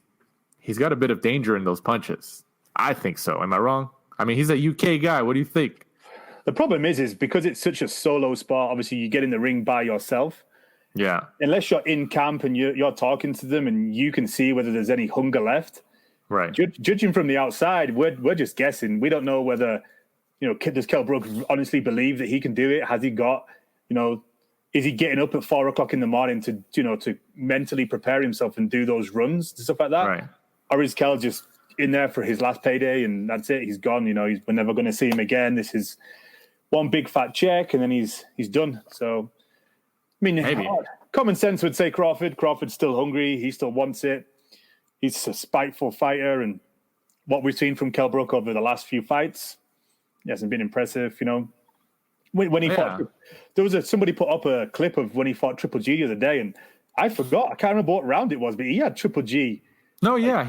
got a bit of danger in those punches. I think so. Am I wrong? I mean, he's a UK guy. What do you think? The problem is because it's such a solo sport, obviously you get in the ring by yourself. Yeah. Unless you're in camp and you're talking to them and you can see whether there's any hunger left. Right. Judging from the outside, we're just guessing. We don't know whether, does Kell Brook honestly believe that he can do it? Has he got, is he getting up at 4:00 in the morning to mentally prepare himself and do those runs and stuff like that? Right. Or is Kell just in there for his last payday and that's it? He's gone. We're never going to see him again. This is one big fat check and then he's done. So, I mean, maybe. Common sense would say Crawford. Crawford's still hungry. He still wants it. He's a spiteful fighter. And what we've seen from Kell Brook over the last few fights, he hasn't been impressive, When he fought, there was somebody put up a clip of when he fought Triple G the other day, and I forgot. I can't remember what round it was, but he had Triple G. No, he had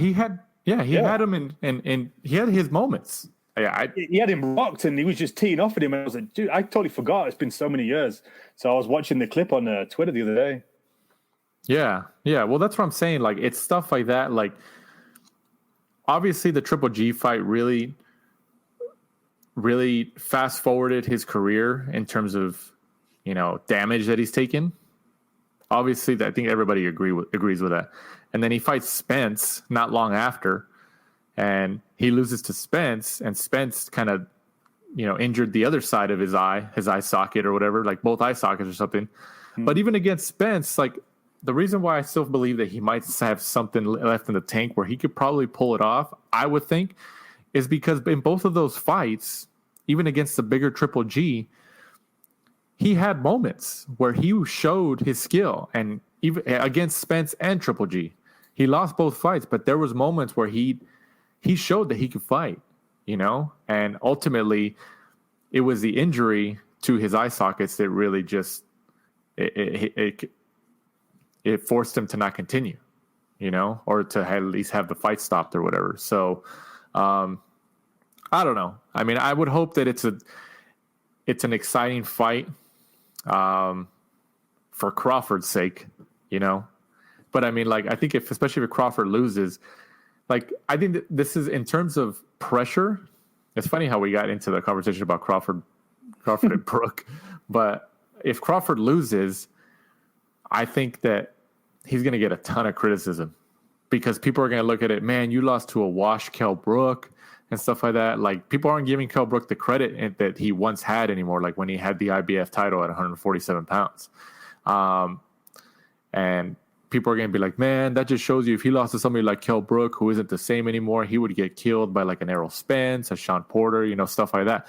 him and he had his moments. Yeah, he had him rocked, and he was just teeing off at him. And I was like, dude, I totally forgot. It's been so many years. So I was watching the clip on Twitter the other day. Yeah. Well, that's what I'm saying. Like, it's stuff like that. Like, obviously, the Triple G fight really fast forwarded his career in terms of damage that he's taken. Obviously, I think everybody agrees with that. And then he fights Spence not long after. And he loses to Spence, and Spence kind of, injured the other side of his eye socket or whatever, like both eye sockets or something. Mm-hmm. But even against Spence, like, the reason why I still believe that he might have something left in the tank where he could probably pull it off, I would think, is because in both of those fights, even against the bigger Triple G, he had moments where he showed his skill, and even against Spence and Triple G, he lost both fights, but there was moments where he showed that he could fight, and ultimately it was the injury to his eye sockets that really just it forced him to not continue, or to at least have the fight stopped or whatever. So I don't know. I mean, I would hope that it's an exciting fight for Crawford's sake, but I mean, like, I think especially if Crawford loses, like, I think that this is in terms of pressure. It's funny how we got into the conversation about Crawford and Brook, but if Crawford loses, I think that he's going to get a ton of criticism, because people are going to look at it, man, you lost to a washed Kell Brook and stuff like that. Like, people aren't giving Kell Brook the credit that he once had anymore, like when he had the IBF title at 147 pounds. And people are going to be like, man, that just shows you if he lost to somebody like Kell Brook, who isn't the same anymore, he would get killed by like an Errol Spence, a Sean Porter, stuff like that.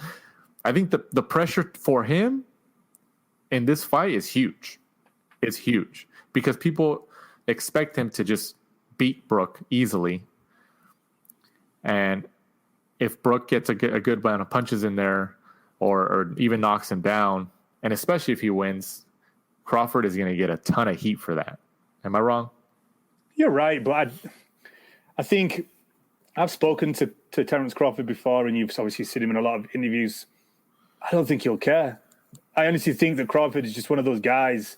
I think the pressure for him in this fight is huge. It's huge because people expect him to just beat Brook easily. And if Brook gets a good amount of punches in there or even knocks him down, and especially if he wins, Crawford is going to get a ton of heat for that. Am I wrong? You're right, but I think I've spoken to Terence Crawford before, and you've obviously seen him in a lot of interviews. I don't think he'll care. I honestly think that Crawford is just one of those guys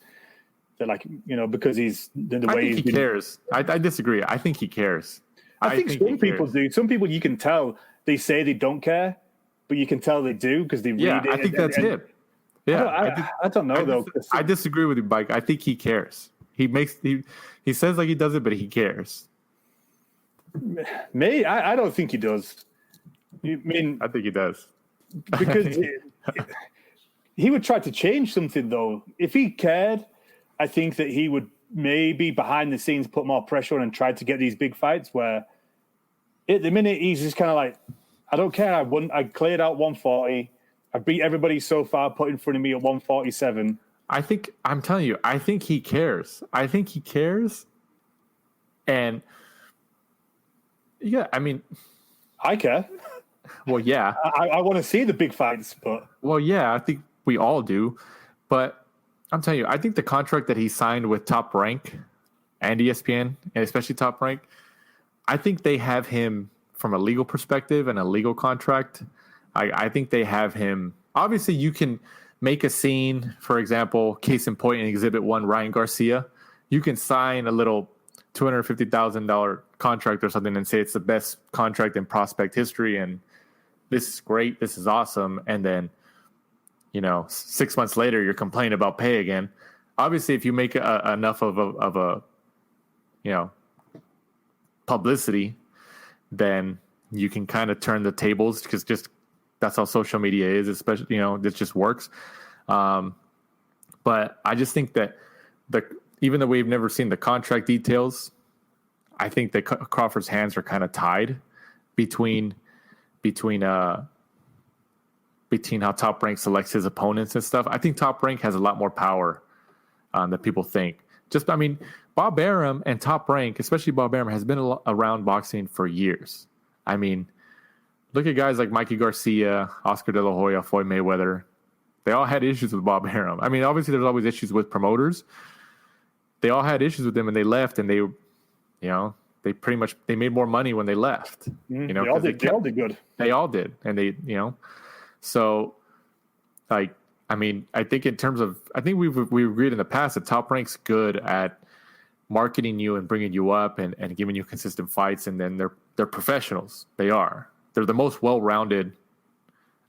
that, like, because he's the way he cares. I disagree. I think he cares. I think some people do. Some people, you can tell they say they don't care, but you can tell they do because they read it. I think that's him. Yeah, I don't know though. I disagree with you, Mike. I think he cares. He says like he doesn't, but he cares. Me, I don't think he does. I mean, I think he does because he would try to change something though. If he cared, I think that he would maybe behind the scenes put more pressure on and try to get these big fights where at the minute he's just kind of like, I don't care. I cleared out 140. I beat everybody so far, put in front of me at 147. I'm telling you, I think he cares. And yeah, I mean, I care. Well, yeah. I want to see the big fights, but well, yeah, I think we all do. But I'm telling you, I think the contract that he signed with Top Rank and ESPN, and especially Top Rank, I think they have him from a legal perspective and a legal contract. I think they have him. Obviously, you can make a scene, for example, case in point in Exhibit 1, Ryan Garcia. You can sign a little $250,000 contract or something and say it's the best contract in prospect history and this is great, this is awesome. And then, 6 months later, you're complaining about pay again. Obviously, if you make enough of a publicity, then you can kind of turn the tables because just that's how social media is, especially, it just works. But I just think that even though we've never seen the contract details, I think that Crawford's hands are kind of tied between how Top Rank selects his opponents and stuff. I think Top Rank has a lot more power than people think. Bob Arum and Top Rank, especially Bob Arum, has been around boxing for years. I mean, look at guys like Mikey Garcia, Oscar De La Hoya, Floyd Mayweather. They all had issues with Bob Arum. I mean, obviously there's always issues with promoters. They all had issues with him and they left and they made more money when they left. They all did good. They all did. And they, so like, I mean, I think in terms of, I think we've agreed in the past that Top Rank's good at marketing you and bringing you up and giving you consistent fights. And then they're professionals. They are. They're the most well-rounded.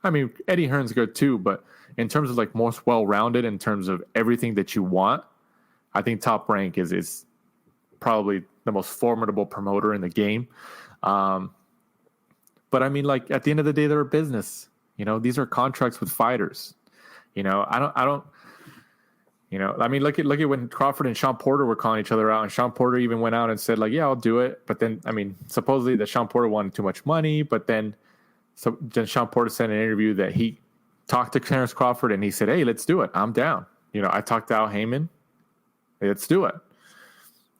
I mean, Eddie Hearn's good too, but in terms of like most well-rounded in terms of everything that you want, I think Top Rank is probably the most formidable promoter in the game. But I mean, like at the end of the day, they're a business. These are contracts with fighters. I don't. I mean, look at when Crawford and Sean Porter were calling each other out, and Sean Porter even went out and said, like, yeah, I'll do it. But then, I mean, supposedly that Sean Porter wanted too much money, but then Sean Porter said in an interview that he talked to Terence Crawford and he said, hey, let's do it. I'm down. I talked to Al Heyman. Hey, let's do it.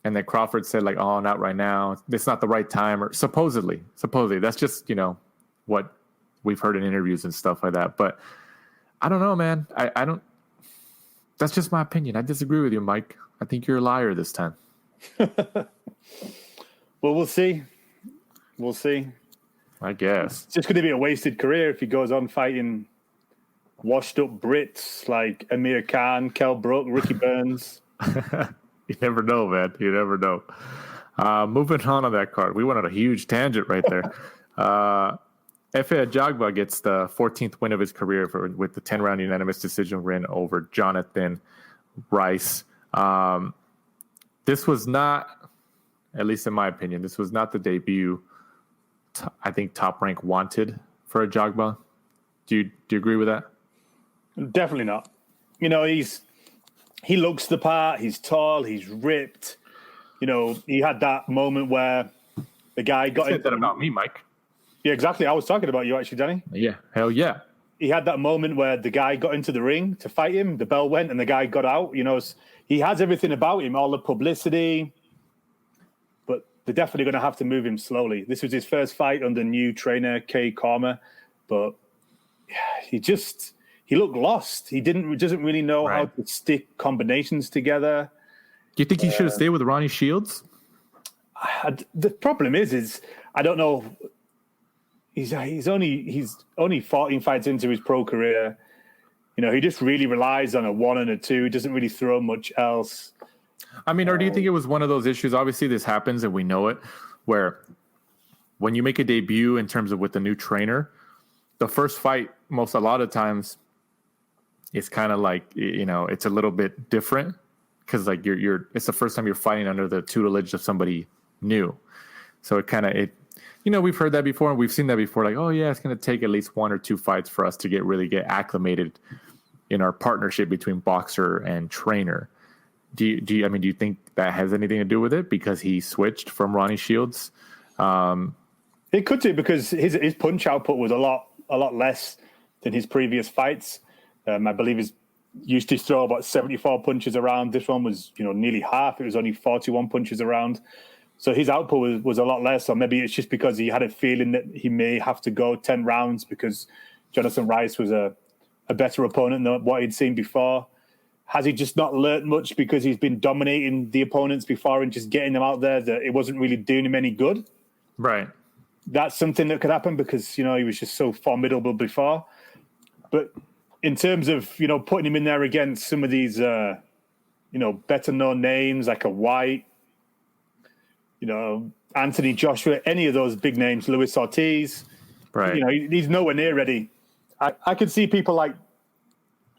And then Crawford said, like, oh, not right now. It's not the right time. Or supposedly. That's just, what we've heard in interviews and stuff like that. But I don't know, man. I don't. That's just my opinion. I disagree with you, Mike. I think you're a liar this time. Well, we'll see. We'll see. I guess. It's just going to be a wasted career if he goes on fighting washed-up Brits like Amir Khan, Kell Brook, Ricky Burns. You never know, man. You never know. Moving on that card. We went on a huge tangent right there. Efe Ajagba gets the 14th win of his career with the 10-round unanimous decision win over Jonathan Rice. This was not at least in my opinion, this was not the debut I think Top Rank wanted for Ajagba. Do you agree with that? Definitely not. You know, he looks the part. He's tall. He's ripped. You know, he had that moment where the guy got Said that about me, Mike. Yeah, exactly. I was talking about you, actually, Danny. Yeah, hell yeah. He had that moment where the guy got into the ring to fight him. The bell went and the guy got out. You know, he has everything about him, all the publicity. But they're definitely going to have to move him slowly. This was his first fight under new trainer Kay Karma, but he looked lost. He doesn't really know how to stick combinations together. Do you think he should have stayed with Ronnie Shields? The problem is I don't know. He's only 14 fights into his pro career. You know, he just really relies on a 1 and a 2. He doesn't really throw much else. I mean, or do you think it was one of those issues? Obviously, this happens and we know it, where when you make a debut in terms of with the new trainer, the first fight, a lot of times, it's kind of like, you know, it's a little bit different because like it's the first time you're fighting under the tutelage of somebody new. So you know, we've heard that before and we've seen that before. Like, oh yeah, it's going to take at least 1 or 2 fights for us to really get acclimated in our partnership between boxer and trainer. Do you think that has anything to do with it because he switched from Ronnie Shields? It could do because his punch output was a lot less than his previous fights. I believe he used to throw about 74 punches around. This one was, you know, nearly half. It was only 41 punches around. So his output was a lot less, or maybe it's just because he had a feeling that he may have to go 10 rounds because Jonathan Rice was a better opponent than what he'd seen before. Has he just not learnt much because he's been dominating the opponents before and just getting them out there that it wasn't really doing him any good? Right. That's something that could happen because, you know, he was just so formidable before. But in terms of, you know, putting him in there against some of these, you know, better known names like a White, you know, Anthony Joshua, any of those big names, Luis Ortiz. Right. You know, he's nowhere near ready. I could see people like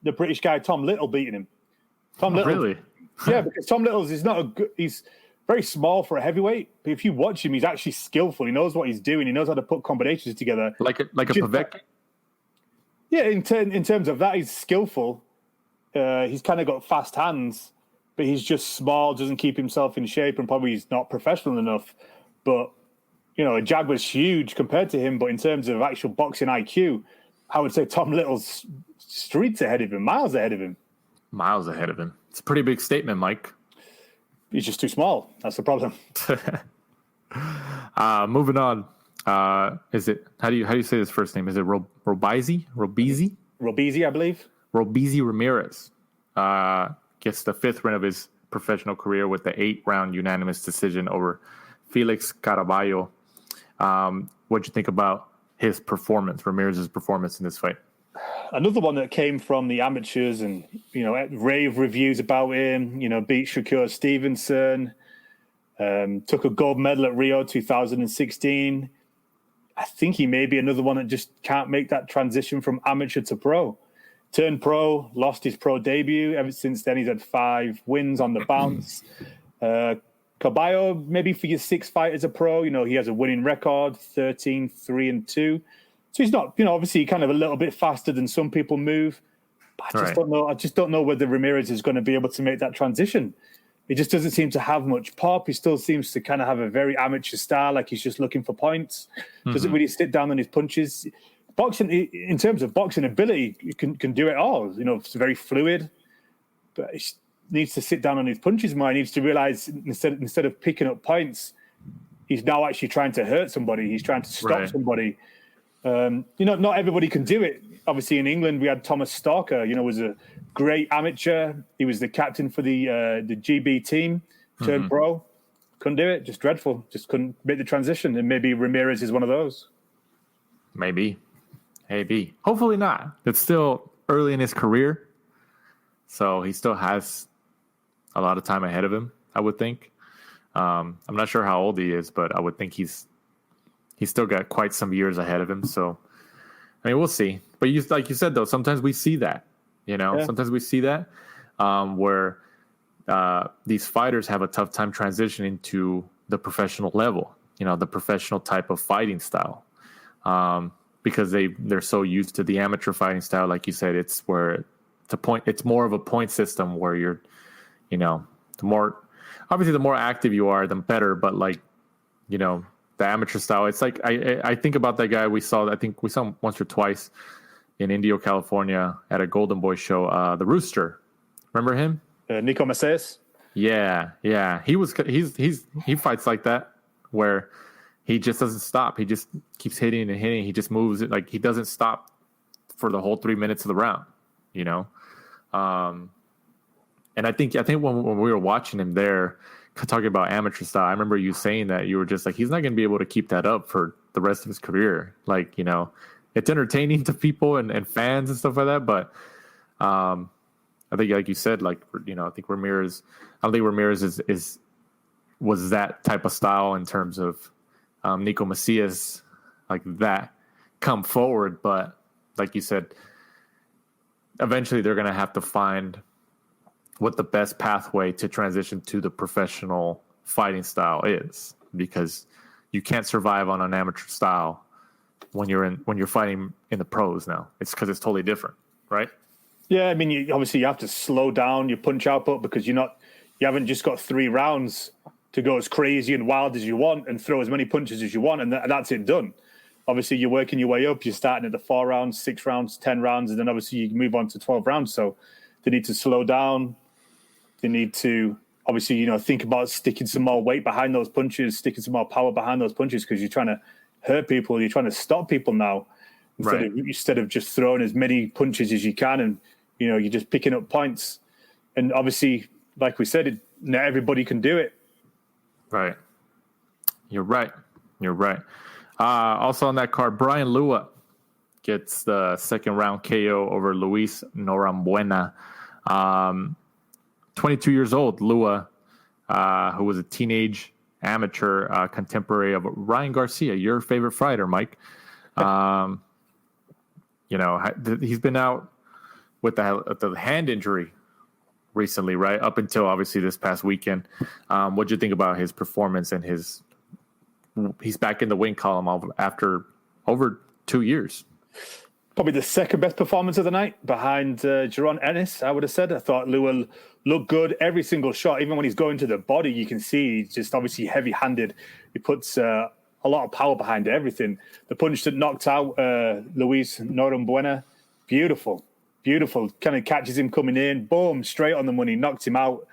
the British guy Tom Little beating him. Tom Little, really? Yeah, because Tom Little's he's very small for a heavyweight. But if you watch him, he's actually skillful. He knows what he's doing. He knows how to put combinations together. Like a Pavek? Yeah, in terms of that, he's skillful. He's kind of got fast hands. But he's just small, doesn't keep himself in shape, and probably he's not professional enough. But, you know, Ajagba's huge compared to him. But in terms of actual boxing IQ, I would say Tom Little's streets ahead of him, miles ahead of him. Miles ahead of him. It's a pretty big statement, Mike. He's just too small. That's the problem. Moving on. Is it how do you say his first name? Is it Robeisy? Robeisy, I believe. Robeisy Ramirez. Gets the 5th win of his professional career with the 8-round unanimous decision over Felix Caraballo. What'd you think about his performance, Ramirez's performance in this fight? Another one that came from the amateurs and, you know, rave reviews about him, you know, beat Shakur Stevenson, took a gold medal at Rio 2016. I think he may be another one that just can't make that transition from amateur to pro. Turned pro, lost his pro debut. Ever since then, he's had 5 wins on the bounce. Caballo, maybe for your 6th fight as a pro, you know, he has a winning record, 13, 3 and 2. So he's not, you know, obviously kind of a little bit faster than some people move. But I just don't know whether Ramirez is going to be able to make that transition. He just doesn't seem to have much pop. He still seems to kind of have a very amateur style, like he's just looking for points. Doesn't really sit down on his punches. Boxing, in terms of boxing ability, you can do it all. You know, it's very fluid, but he needs to sit down on his punches more. He needs to realize instead of picking up points, he's now actually trying to hurt somebody. He's trying to stop somebody. You know, not everybody can do it. Obviously, in England, we had Thomas Stalker. You know, was a great amateur. He was the captain for the GB team. Turned pro, couldn't do it. Just dreadful. Just couldn't make the transition. And maybe Ramirez is one of those. Maybe. Hopefully not. It's still early in his career, so he still has a lot of time ahead of him, I would think. I'm not sure how old he is, but I would think he's still got quite some years ahead of him. So, I mean, we'll see. But like you said, though, sometimes we see that. You know, sometimes we see that where these fighters have a tough time transitioning to the professional level, the professional type of fighting style, because they're so used to the amateur fighting style. Like you said, it's more of a point system where you're, the more active you are, the better. But the amateur style, it's like, I think about that guy I think we saw him once or twice in Indio, California at a Golden Boy show, the Rooster. Remember him? Nico Macias? Yeah. He fights like that, where he just doesn't stop. He just keeps hitting and hitting. He just moves it. Like, he doesn't stop for the whole 3 minutes of the round, and I think when we were watching him there, talking about amateur style, I remember you saying that you were just like, he's not going to be able to keep that up for the rest of his career. Like, it's entertaining to people and fans and stuff like that. But I think, like you said, I think Ramirez, I don't think Ramirez was that type of style in terms of Nico Macias, like that, come forward. But like you said, eventually they're going to have to find what the best pathway to transition to the professional fighting style is, because you can't survive on an amateur style when you're fighting in the pros now. It's because it's totally different, right? Yeah, I mean, you have to slow down your punch output, because you haven't just got 3 rounds to go as crazy and wild as you want and throw as many punches as you want, and that's it done. Obviously, you're working your way up. You're starting at the 4 rounds, 6 rounds, 10 rounds, and then obviously you move on to 12 rounds. So they need to slow down. They need to obviously, think about sticking some more weight behind those punches, sticking some more power behind those punches, because you're trying to hurt people. You're trying to stop people now instead of just throwing as many punches as you can, and you're just picking up points. And obviously, like we said, not everybody can do it. Right. You're right. Also on that card, Brian Lua gets the second round KO over Luis Norambuena. 22 years old, Lua, who was a teenage amateur contemporary of Ryan Garcia, your favorite fighter, Mike. He's been out with the hand injury recently, right? Up until obviously this past weekend. What'd you think about his performance and he's back in the win column after over 2 years? Probably the second best performance of the night, behind Jaron Ennis, I would have said. I thought Lua looked good every single shot. Even when he's going to the body, you can see he's just obviously heavy-handed. He puts a lot of power behind everything. The punch that knocked out Luis Norambuena, beautiful. Kind of catches him coming in, boom, straight on the money, knocked him out.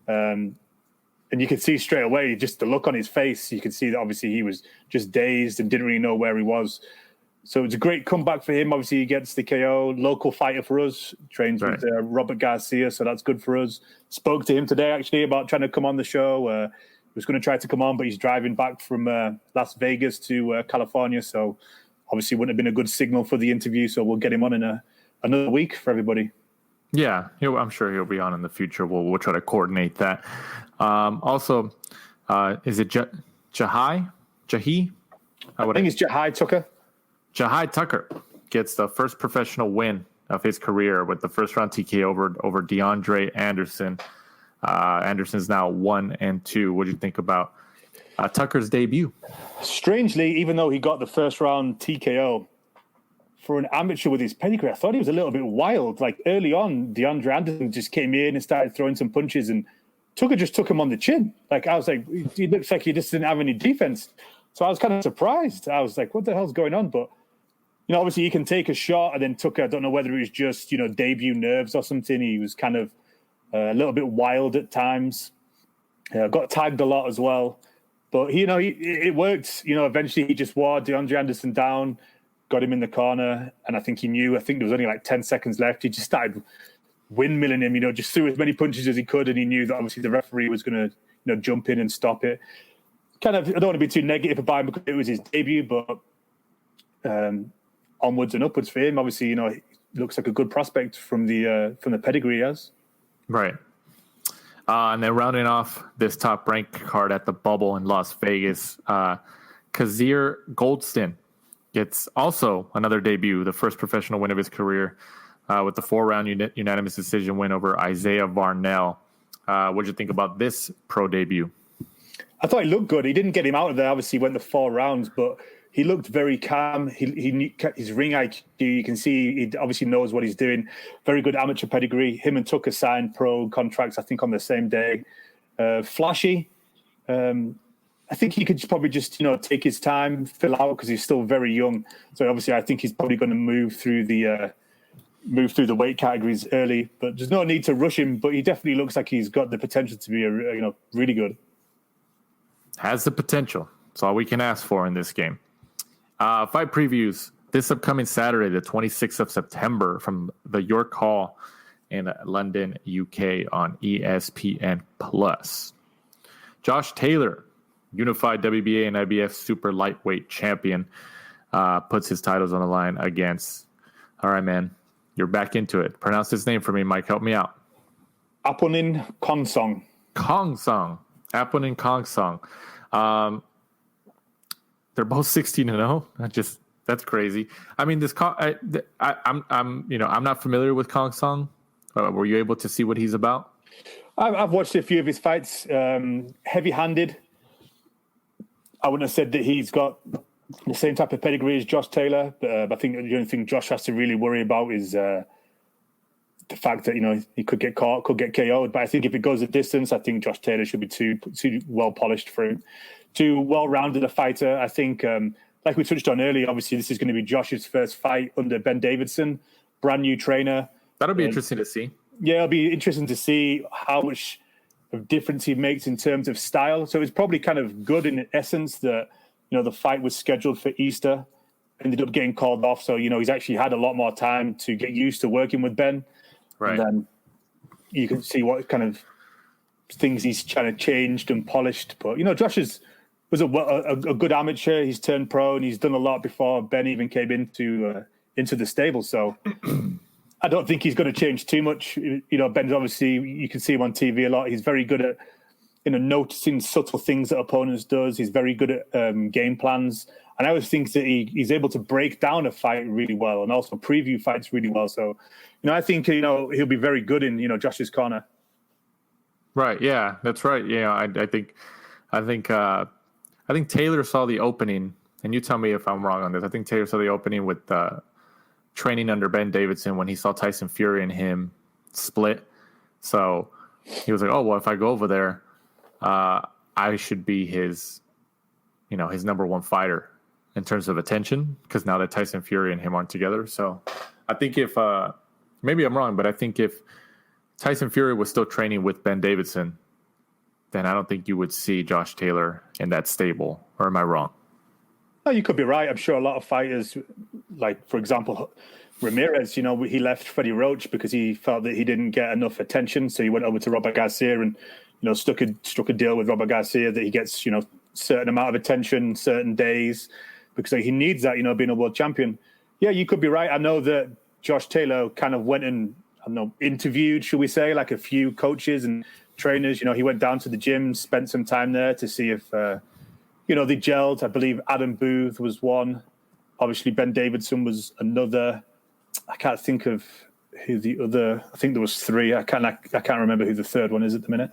And you could see straight away, just the look on his face, you could see that obviously he was just dazed and didn't really know where he was. So it's a great comeback for him. Obviously, he gets the KO. Local fighter for us. Trains with Robert Garcia, so that's good for us. Spoke to him today, actually, about trying to come on the show. He was going to try to come on, but he's driving back from Las Vegas to California. So obviously wouldn't have been a good signal for the interview. So we'll get him on in another week for everybody. Yeah, I'm sure he'll be on in the future. We'll try to coordinate that. Also, is it Jahi? I think it's Jahi Tucker. Jahi Tucker gets the first professional win of his career with the first round TKO over DeAndre Anderson. Anderson's now 1-2. What do you think about Tucker's debut? Strangely, even though he got the first round TKO, for an amateur with his pedigree, I thought he was a little bit wild. Like early on, DeAndre Anderson just came in and started throwing some punches, and Tucker just took him on the chin. Like, I was like, he looks like he just didn't have any defense. So I was kind of surprised. I was like, what the hell's going on? But obviously he can take a shot, and then Tucker, I don't know whether it was just, debut nerves or something. He was kind of a little bit wild at times. Got tagged a lot as well. But, it worked. Eventually he just wore DeAndre Anderson down, got him in the corner, and I think there was only like 10 seconds left. He just started windmilling him, just threw as many punches as he could, and he knew that obviously the referee was going to, jump in and stop it. Kind of, I don't want to be too negative about him because it was his debut, but onwards and upwards for him. Obviously, he looks like a good prospect from the pedigree he has. Right. And then rounding off this top ranked card at the Bubble in Las Vegas, Kazir Goldston gets also another debut, the first professional win of his career, with the 4-round unanimous decision win over Isaiah Varnell. What did you think about this pro debut? I thought he looked good. He didn't get him out of there. Obviously, he went the 4 rounds, but he looked very calm. He knew his ring IQ. You can see he obviously knows what he's doing. Very good amateur pedigree. Him and Tucker signed pro contracts, I think, on the same day. Flashy. I think he could probably just, take his time, fill out, because he's still very young. So obviously, I think he's probably going to move through the weight categories early. But there's no need to rush him. But he definitely looks like he's got the potential to be really good. Has the potential. That's all we can ask for in this game. Fight previews this upcoming Saturday, the 26th of September, from the York Hall in London, UK, on ESPN Plus. Josh Taylor, unified WBA and IBF super lightweight champion, puts his titles on the line against. All right, man, you're back into it. Pronounce his name for me, Mike. Help me out. Aponin Kongsong. Aponin Kongsong. They're both 16-0. That's crazy. I mean, I'm not familiar with Kongsong. Were you able to see what he's about? I've watched a few of his fights. Heavy-handed. I wouldn't have said that he's got the same type of pedigree as Josh Taylor. But I think the only thing Josh has to really worry about is the fact that he could get caught, could get KO'd. But I think if it goes the distance, I think Josh Taylor should be too well polished for him, too well rounded a fighter. I think, like we touched on earlier, obviously this is going to be Josh's first fight under Ben Davidson, brand new trainer. That'll be interesting to see. Yeah, it'll be interesting to see how much of difference he makes in terms of style. So it's probably kind of good in essence that the fight was scheduled for Easter, ended up getting called off. So he's actually had a lot more time to get used to working with Ben. Right. And then you can see what kind of things he's trying to changed and polished. But Josh was a good amateur. He's turned pro and he's done a lot before Ben even came into the stable. So I don't think he's going to change too much. Ben's obviously, you can see him on TV a lot. He's very good at noticing subtle things that opponents does. He's very good at game plans. And I always think that he's able to break down a fight really well and also preview fights really well. So, I think, he'll be very good in, Josh's corner. Right. Yeah, that's right. Yeah, I think Taylor saw the opening, and you tell me if I'm wrong on this. I think Taylor saw the opening with training under Ben Davidson when he saw Tyson Fury and him split. So he was like, oh, well, if I go over there, I should be his number one fighter in terms of attention, because now that Tyson Fury and him aren't together. So I think if maybe I'm wrong, but I think if Tyson Fury was still training with Ben Davidson, then I don't think you would see Josh Taylor in that stable. Or am I wrong? No, you could be right. I'm sure a lot of fighters, like, for example, Ramirez, he left Freddie Roach because he felt that he didn't get enough attention. So he went over to Robert Garcia and, struck a deal with Robert Garcia that he gets, certain amount of attention, certain days, because he needs that, being a world champion. Yeah, you could be right. I know that Josh Taylor kind of went and, interviewed, should we say, like a few coaches and trainers. He went down to the gym, spent some time there to see if, they gelled. I believe Adam Booth was one. Obviously, Ben Davidson was another. I can't think of who the other. I think there was 3. I can't remember who the third one is at the minute.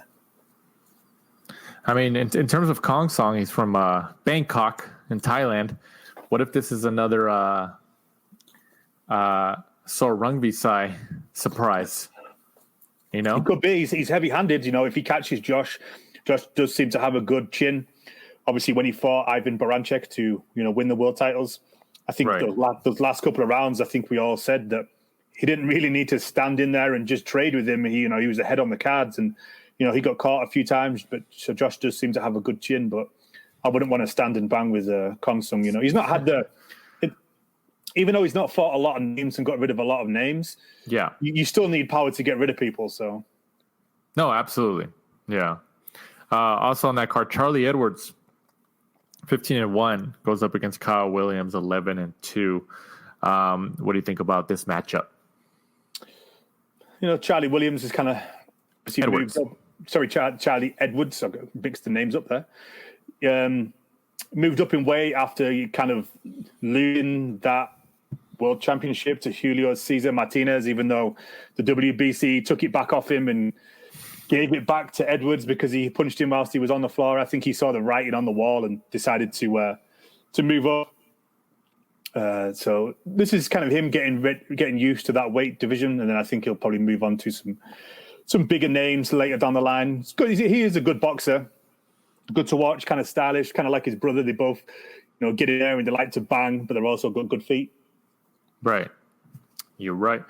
I mean, in terms of Kongsong, he's from Bangkok in Thailand. What if this is another Rungvisai surprise? It could be. He's heavy-handed. If he catches Josh does seem to have a good chin. Obviously, when he fought Ivan Barancek to win the world titles, I think those last couple of rounds, I think we all said that he didn't really need to stand in there and just trade with him. He was ahead on the cards, and he got caught a few times. But so Josh does seem to have a good chin. But I wouldn't want to stand and bang with Kongsong. He's not had even though he's not fought a lot of names and got rid of a lot of names. Yeah, you still need power to get rid of people. So no, absolutely, yeah. Also on that card, Charlie Edwards, 15-1, goes up against Kyle Williams, 11-2. What do you think about this matchup? Charlie Williams is kind of Edwards. Charlie Edwards. I've mixed the names up there. Moved up in weight after you kind of losing that world championship to Julio Cesar Martinez, even though the WBC took it back off him and gave it back to Edwards because he punched him whilst he was on the floor. I think he saw the writing on the wall and decided to move up. So this is kind of him getting used to that weight division, and then I think he'll probably move on to some bigger names later down the line. It's good. He is a good boxer, good to watch, kind of stylish, kind of like his brother. They both, get in there and they like to bang, but they're also got good feet. Right, you're right.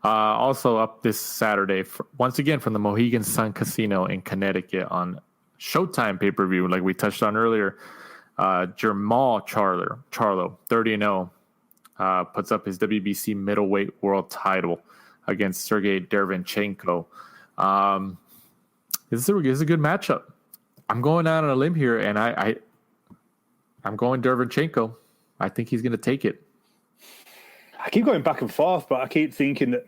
Also up this Saturday, once again from the Mohegan Sun Casino in Connecticut on Showtime pay-per-view, like we touched on earlier. Jermall Charlo, 30-0, puts up his WBC middleweight world title against Sergey Derevyanchenko. This is a good matchup. I'm going out on a limb here, and I'm going Derevyanchenko. I think he's going to take it. I keep going back and forth, but I keep thinking that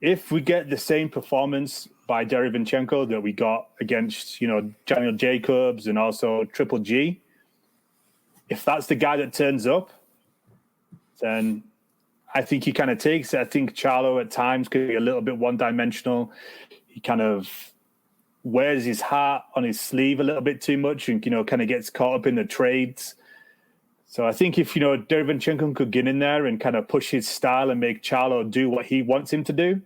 if we get the same performance by Derevyanchenko that we got against, Daniel Jacobs and also Triple G, if that's the guy that turns up, then I think he kind of takes it. I think Charlo at times could be a little bit one-dimensional. He kind of wears his heart on his sleeve a little bit too much and, kind of gets caught up in the trades. So I think if, Derevyanchenko could get in there and kind of push his style and make Charlo do what he wants him to do,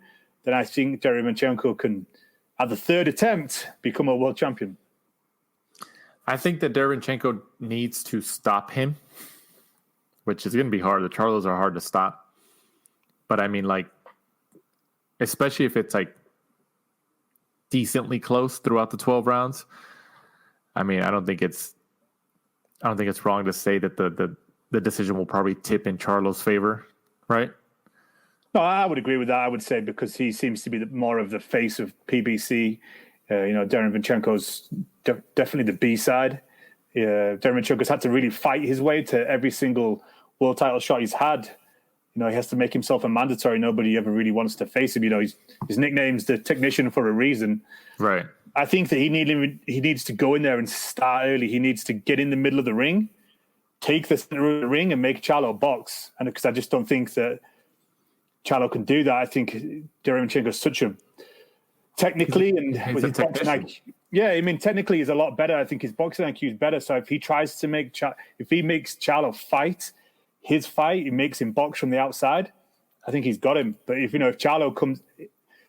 then I think Derevyanchenko can, at the third attempt, become a world champion. I think that Derevyanchenko needs to stop him, which is going to be hard. The Charlos are hard to stop. But I mean, especially if it's decently close throughout the 12 rounds. I mean, I don't think it's wrong to say that the decision will probably tip in Charlo's favor, right? No, I would agree with that. I would say because he seems to be more of the face of PBC. Derevyanchenko's definitely the B side. Derevyanchenko's had to really fight his way to every single world title shot he's had. He has to make himself a mandatory. Nobody ever really wants to face him. His nickname's the technician for a reason. Right. I think that he needs to go in there and start early. He needs to get in the middle of the ring, take the center of the ring, and make Charlo box. And because I just don't think that Charlo can do that. I think Derevyanchenko's such a technically and with his boxing IQ, technically he's a lot better. I think his boxing IQ is better. So if he tries to makes Charlo fight his fight, he makes him box from the outside. I think he's got him. But if Charlo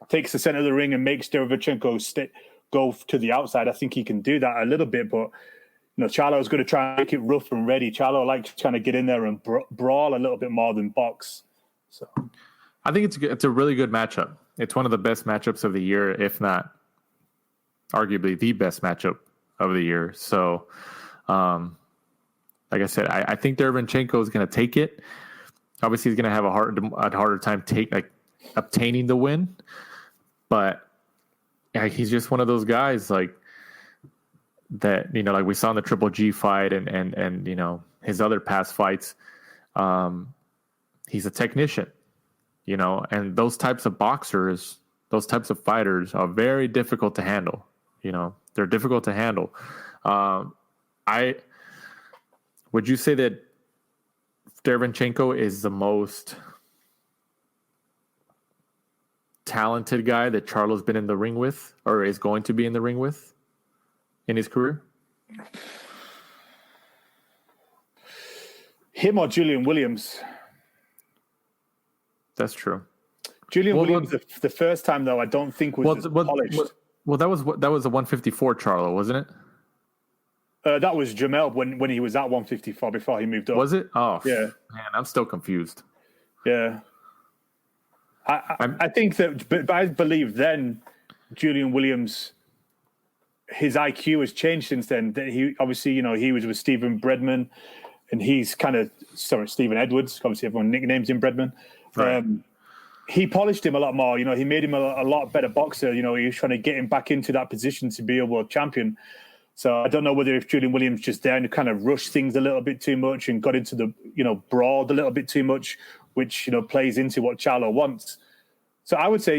takes the center of the ring and makes Derevyanchenko go to the outside, I think he can do that a little bit. But Charlo's going to try and make it rough and ready. Charlo likes trying to get in there and brawl a little bit more than box. So I think it's a really good matchup. It's one of the best matchups of the year, if not arguably the best matchup of the year. So, like I said, I think Derevyanchenko is going to take it. Obviously, he's going to have a harder time obtaining the win. But he's just one of those guys that, like we saw in the Triple G fight and his other past fights. He's a technician. And those types of boxers, those types of fighters are very difficult to handle. They're difficult to handle. Would you say that Derevyanchenko is the most talented guy that Charlo's been in the ring with or is going to be in the ring with in his career? Him or Julian Williams? That's true. Julian Williams, the first time though, I don't think was polished. Well, that was a 154 Charlo, wasn't it? That was Jamel when he was at 154 before he moved up. Was it? Oh, yeah. Man, I'm still confused. Yeah. I think that, but I believe then Julian Williams, his IQ has changed since then. That he obviously, he was with Stephen Bredman, and he's Stephen Edwards. Obviously, everyone nicknames him Bredman. Right. He polished him a lot more. He made him a lot better boxer. He was trying to get him back into that position to be a world champion. So I don't know whether if Julian Williams just there and kind of rushed things a little bit too much and got into the, brawled a little bit too much, which, plays into what Charlo wants. So I would say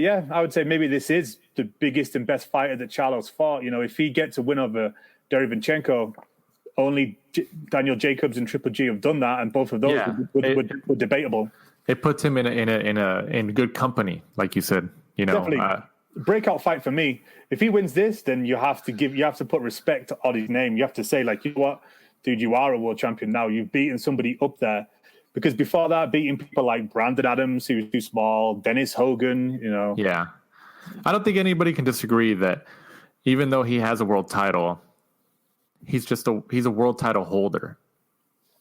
maybe this is the biggest and best fighter that Charlo's fought. If he gets a win over Derevyanchenko, only Daniel Jacobs and Triple G have done that, and both of those were debatable. It puts him in good company, like you said. Definitely. breakout fight for me. If he wins this, then you have to put respect on his name. You have to say, like, you know what, dude, you are a world champion now. You've beaten somebody up there. Because before that, beating people like Brandon Adams, who was too small, Dennis Hogan, Yeah. I don't think anybody can disagree that even though he has a world title, he's a world title holder.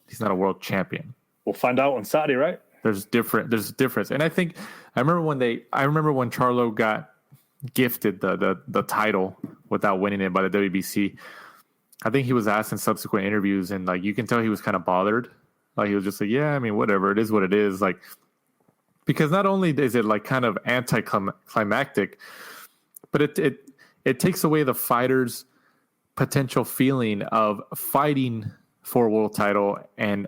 He's not a world champion. We'll find out on Saturday, right? There's a difference. And I remember when Charlo got gifted the title without winning it by the WBC. I think he was asked in subsequent interviews, and like you can tell he was kind of bothered. Like he was just like, yeah, I mean, whatever, it is what it is. Like, because not only is it like kind of anticlimactic, but it takes away the fighter's potential feeling of fighting for a world title and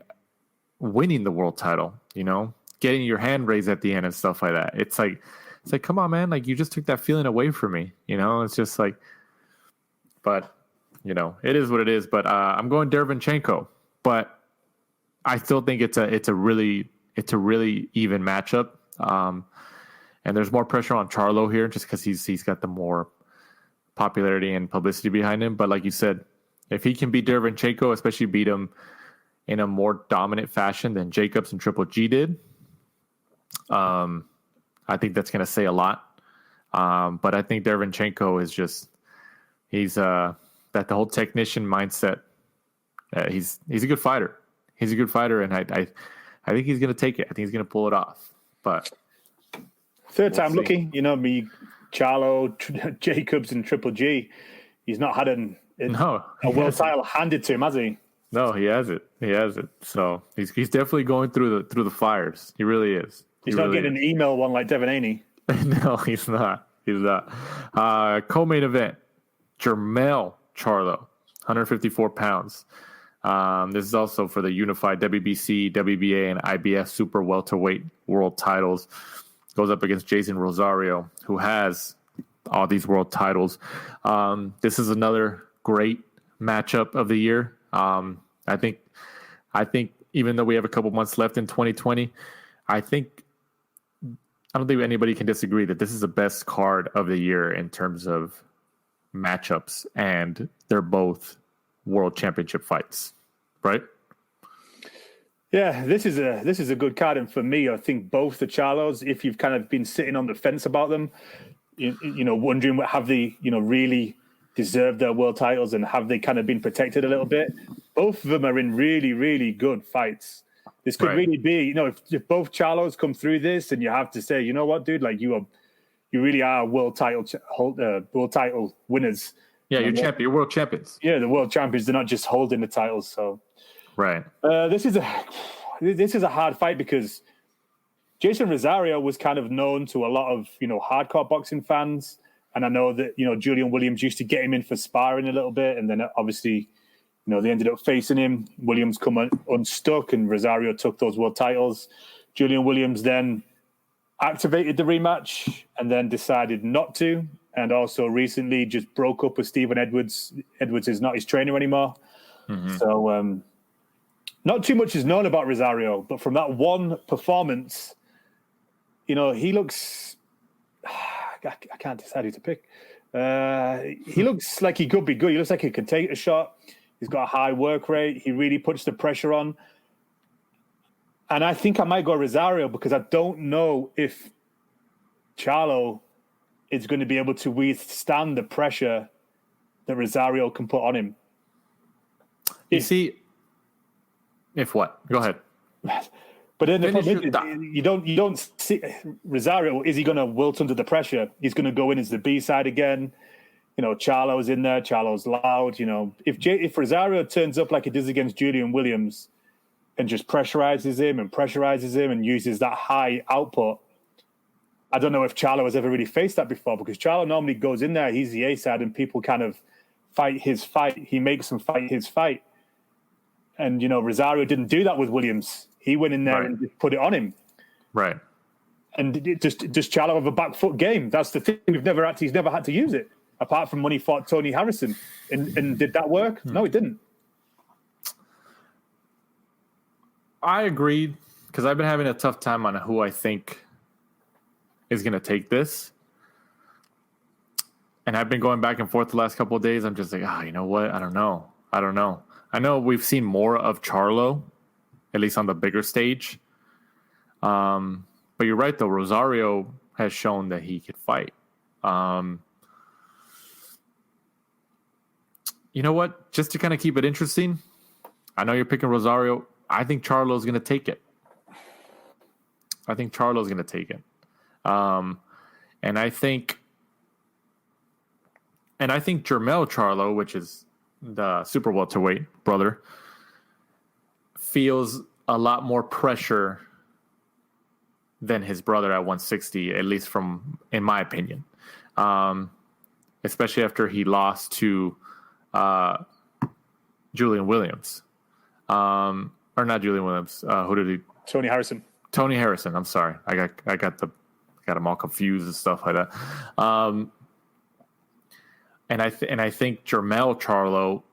winning the world title, getting your hand raised at the end and stuff like that. It's like, come on, man. Like you just took that feeling away from me, it's just like, but it is what it is. But I'm going Derevyanchenko, but I still think it's a really even matchup. And there's more pressure on Charlo here just because he's got the more popularity and publicity behind him. But like you said, if he can beat Derevyanchenko, especially beat him in a more dominant fashion than Jacobs and Triple G did, I think that's going to say a lot. But I think Derevyanchenko is he's that the whole technician mindset. He's a good fighter. He's a good fighter, and I think he's going to take it. I think he's going to pull it off. But third time lucky, me, Charlo, Jacobs, and Triple G. He's not had a world title handed to him, has he? No, he has it. So he's definitely going through the fires. He really is. He's not getting an email one like Devin Haney. No, he's not. Co-main event: Jermell Charlo, 154 pounds. This is also for the unified WBC, WBA, and IBF super welterweight world titles. Goes up against Jason Rosario, who has all these world titles. This is another great matchup of the year. I think even though we have a couple months left in 2020, I don't think anybody can disagree that this is the best card of the year in terms of matchups, and they're both world championship fights, right? Yeah, this is a good card, and for me, I think both the Charlos, if you've kind of been sitting on the fence about them, wondering have they really deserved their world titles and have they kind of been protected a little bit, both of them are in really, really good fights. This could really be, if both Charlos come through this, and you have to say, you know what, dude, like you really are world title winners. Yeah, you're world champions. Yeah, the world champions. They're not just holding the titles. So, right. This is a hard fight because Jason Rosario was kind of known to a lot of hardcore boxing fans, and I know that Julian Williams used to get him in for sparring a little bit, and then obviously they ended up facing him. Williams come unstuck, and Rosario took those world titles. Julian Williams then activated the rematch and then decided not to. And also recently just broke up with Stephen Edwards. Edwards is not his trainer anymore. Mm-hmm. So not too much is known about Rosario, but from that one performance, he looks... I can't decide who to pick. He looks like he could be good. He looks like he could take a shot. He's got a high work rate. He really puts the pressure on. And I think I might go Rosario because I don't know if Charlo is going to be able to withstand the pressure that Rosario can put on him. If what? Go ahead. But then the problem is, you don't see Rosario. Is he going to wilt under the pressure? He's going to go in as the B side again. Charlo's in there. Charlo's loud. If Rosario turns up like he does against Julian Williams and just pressurizes him and uses that high output, I don't know if Charlo has ever really faced that before, because Charlo normally goes in there, he's the A side, and people kind of fight his fight. He makes them fight his fight. And, Rosario didn't do that with Williams. He went in there and just put it on him. Right. And does Charlo have a back foot game? That's the thing. He's never had to use it, apart from when he fought Tony Harrison. And did that work? No, it didn't. I agreed, because I've been having a tough time on who I think is going to take this. and I've been going back and forth the last couple of days. I'm just like, you know what? I don't know. I know we've seen more of Charlo, at least on the bigger stage. But you're right, though. Rosario has shown that he could fight. You know what? Just to kind of keep it interesting, I know you're picking Rosario. I think Charlo's going to take it. And I think Jermell Charlo, which is the super welterweight brother, feels a lot more pressure than his brother at 160, at least in my opinion. Especially after he lost to Julian Williams. Or not Julian Williams. Who did he? Tony Harrison. I'm sorry. I got them all confused and stuff like that. And I think Jermell Charlo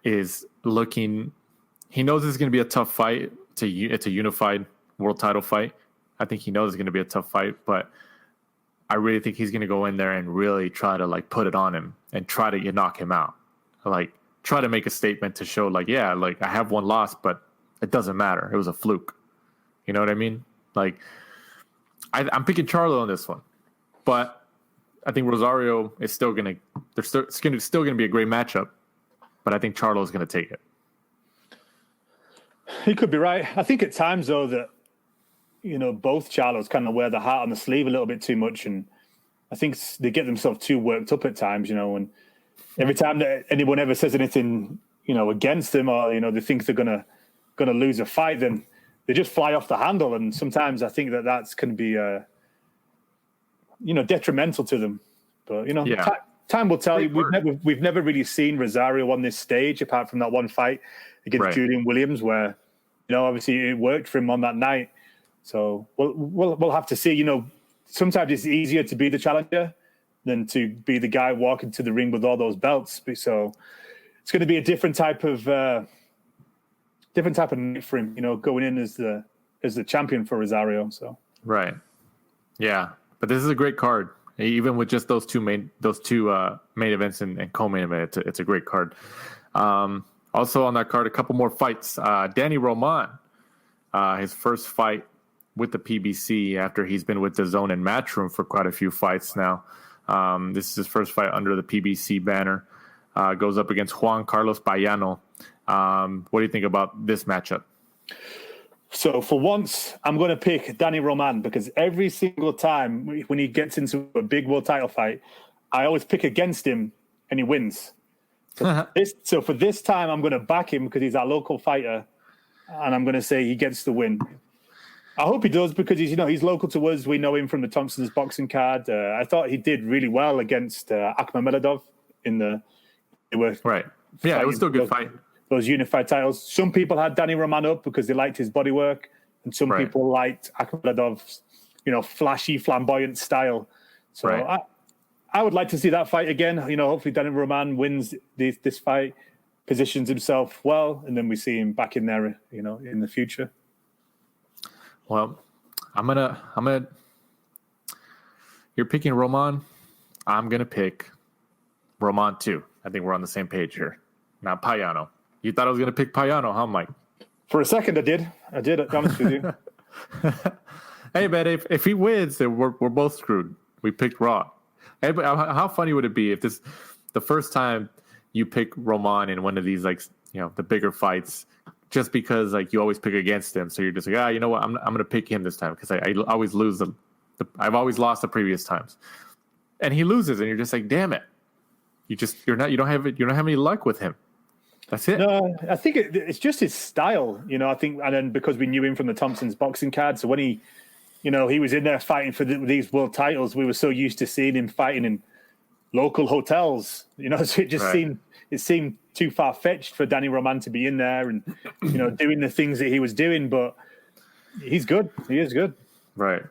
is looking. He knows it's going to be a tough fight. It's a unified world title fight. I think he knows it's going to be a tough fight, but I really think he's going to go in there and really try to like put it on him and try to knock him out. Like try to make a statement to show like, yeah, like I have one loss, but it doesn't matter. It was a fluke. You know what I mean? Like I'm picking Charlo on this one, but I think Rosario is still going to. It's still going to be a great matchup, but I think Charlo is going to take it. He could be right. I think at times though that both Charlos kind of wear the heart on the sleeve a little bit too much, and I think they get themselves too worked up at times. And every time that anyone ever says anything against them or they think they're gonna lose a fight, then they just fly off the handle. And sometimes I think that's can be detrimental to them. But time will tell. We've never really seen Rosario on this stage apart from that one fight against Julian Williams, where obviously it worked for him on that night. So we'll have to see. Sometimes it's easier to be the challenger than to be the guy walking to the ring with all those belts. So it's going to be a different type of night for him. Going in as the champion for Rosario. So right, yeah. But this is a great card. Even with just those two main events and co-main event, it's a great card. Also on that card, a couple more fights. Danny Roman, his first fight with the PBC after he's been with the Zone and Matchroom for quite a few fights now. This is his first fight under the PBC banner. Goes up against Juan Carlos Payano. What do you think about this matchup? So for once, I'm going to pick Danny Roman because every single time when he gets into a big world title fight, I always pick against him and he wins. So for this time, I'm going to back him because he's our local fighter, and I'm going to say he gets the win. I hope he does because he's local to us. We know him from the Thompson's boxing card. I thought he did really well against Akhmedov right. Yeah, it was still a good fight. Those unified titles. Some people had Danny Roman up because they liked his bodywork, and some people liked Akhmedov's, flashy, flamboyant style. So I would like to see that fight again. Hopefully Danny Roman wins this fight, positions himself well, and then we see him back in there, in the future. Well, I'm gonna. You're picking Roman. I'm gonna pick Roman too. I think we're on the same page here. Not Payano. You thought I was gonna pick Payano, huh, Mike? For a second, I did. I promise with you. Hey, man, if he wins, then we're both screwed. We picked Raw. Hey, but how funny would it be if the first time you pick Roman in one of these the bigger fights, just because you always pick against him, so you're just like, you know what, I'm gonna pick him this time because I always lose I've always lost the previous times, and he loses, and you're just like, damn it, you don't have any luck with him. That's it. No, I think it's just his style, I think, and then because we knew him from the Thompson's boxing card, so when he was in there fighting for these world titles, we were so used to seeing him fighting in local hotels, so it just seemed too far-fetched for Danny Roman to be in there and, doing the things that he was doing, but he's good. He is good. Right.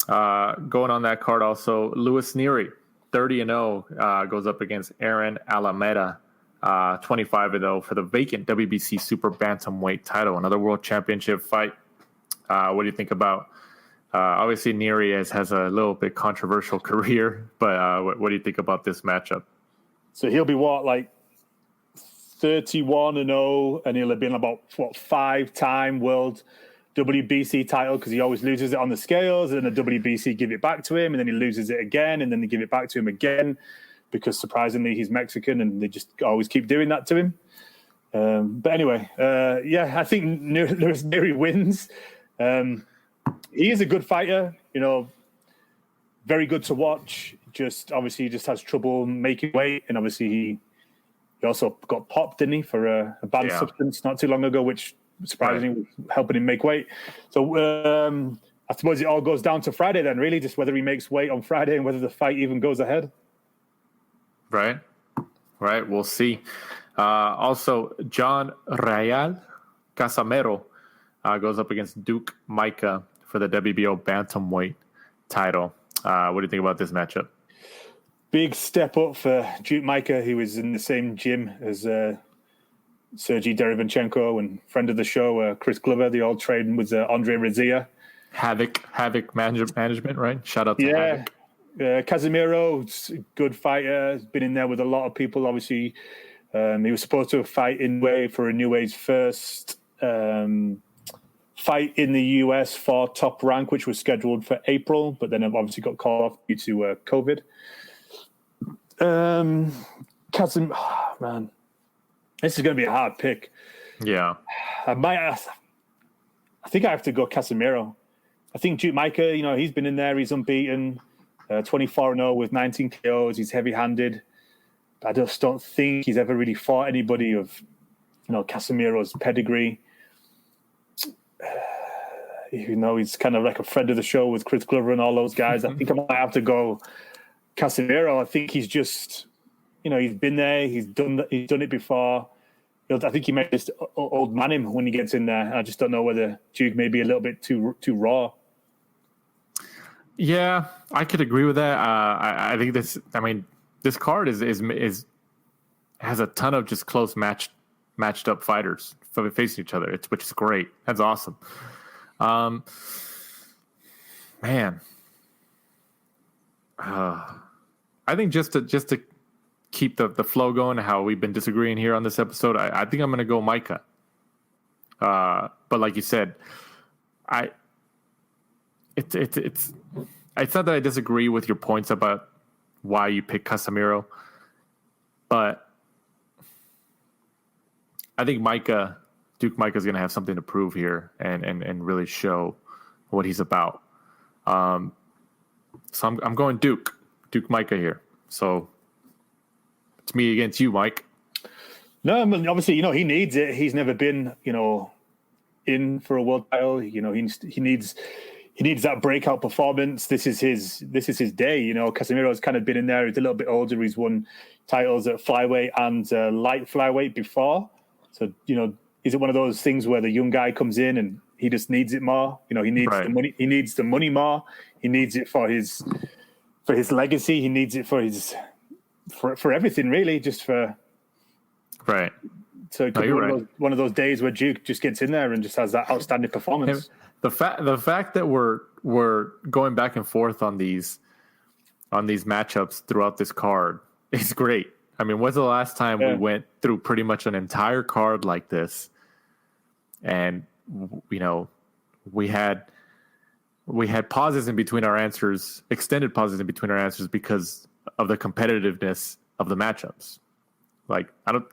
Going on that card also, Luis Nery, 30-0, goes up against Aaron Alameda, 25-0 for the vacant WBC Super Bantamweight title, another world championship fight. What do you think about Obviously, Neri has a little bit controversial career, but what do you think about this matchup? So he'll be 31-0, and he'll have been about 5-time world WBC title, because he always loses it on the scales, and then the WBC give it back to him, and then he loses it again, and then they give it back to him again, because surprisingly he's Mexican, and they just always keep doing that to him. But anyway, I think Neri wins. He is a good fighter, very good to watch. Obviously, he just has trouble making weight, and obviously he also got popped, didn't he, for a banned substance not too long ago, which surprisingly was helping him make weight. So I suppose it all goes down to Friday then, really, just whether he makes weight on Friday and whether the fight even goes ahead. Right. We'll see. Also, John Real Casamero goes up against Duke Micah for the WBO bantamweight title. What do you think about this matchup? Big step up for Duke Micah. He was in the same gym as Sergey Derevyanchenko and friend of the show, Chris Glover. They all trained with Andre Razia. Havoc management, right? Shout out to Havoc. Casemiro, good fighter. Has been in there with a lot of people. Obviously, he was supposed to fight in way for a New Age first fight in the US for Top Rank, which was scheduled for April, but then obviously got called off due to COVID. Man, this is going to be a hard pick. Yeah, I think I have to go Casemiro. I think Duke Micah, he's been in there. He's unbeaten, 24-0 with 19 KOs. He's heavy-handed. I just don't think he's ever really fought anybody of, Casemiro's pedigree. He's kind of like a friend of the show with Chris Glover and all those guys. I think I might have to go Casemiro. I think he's just, he's been there. He's done it before. I think he might just old man him when he gets in there. I just don't know whether Duke may be a little bit too raw. Yeah, I could agree with that. I think this card is has a ton of just close matched up fighters facing each other, which is great. That's awesome. Man, I think just to keep the flow going, how we've been disagreeing here on this episode, I think I'm going to go Micah. But like you said, it's not that I disagree with your points about why you pick Casemiro, but I think Duke Micah's going to have something to prove here and really show what he's about. So I'm going Duke Micah here. So it's me against you, Mike. No, I mean, obviously, he needs it. He's never been, in for a world title. He needs that breakout performance. This is his day. Casemiro's kind of been in there. He's a little bit older. He's won titles at flyweight and light flyweight before. So, is it one of those things where the young guy comes in and he just needs it more? He needs the money. He needs the money more. He needs it for his legacy. He needs it for everything, really. Just for right. So it could be one of those days where Duke just gets in there and just has that outstanding performance. The fact that we're going back and forth on these matchups throughout this card is great. I mean, when's the last time we went through pretty much an entire card like this, and we had pauses in between our answers, extended pauses in between our answers because of the competitiveness of the matchups. Like I don't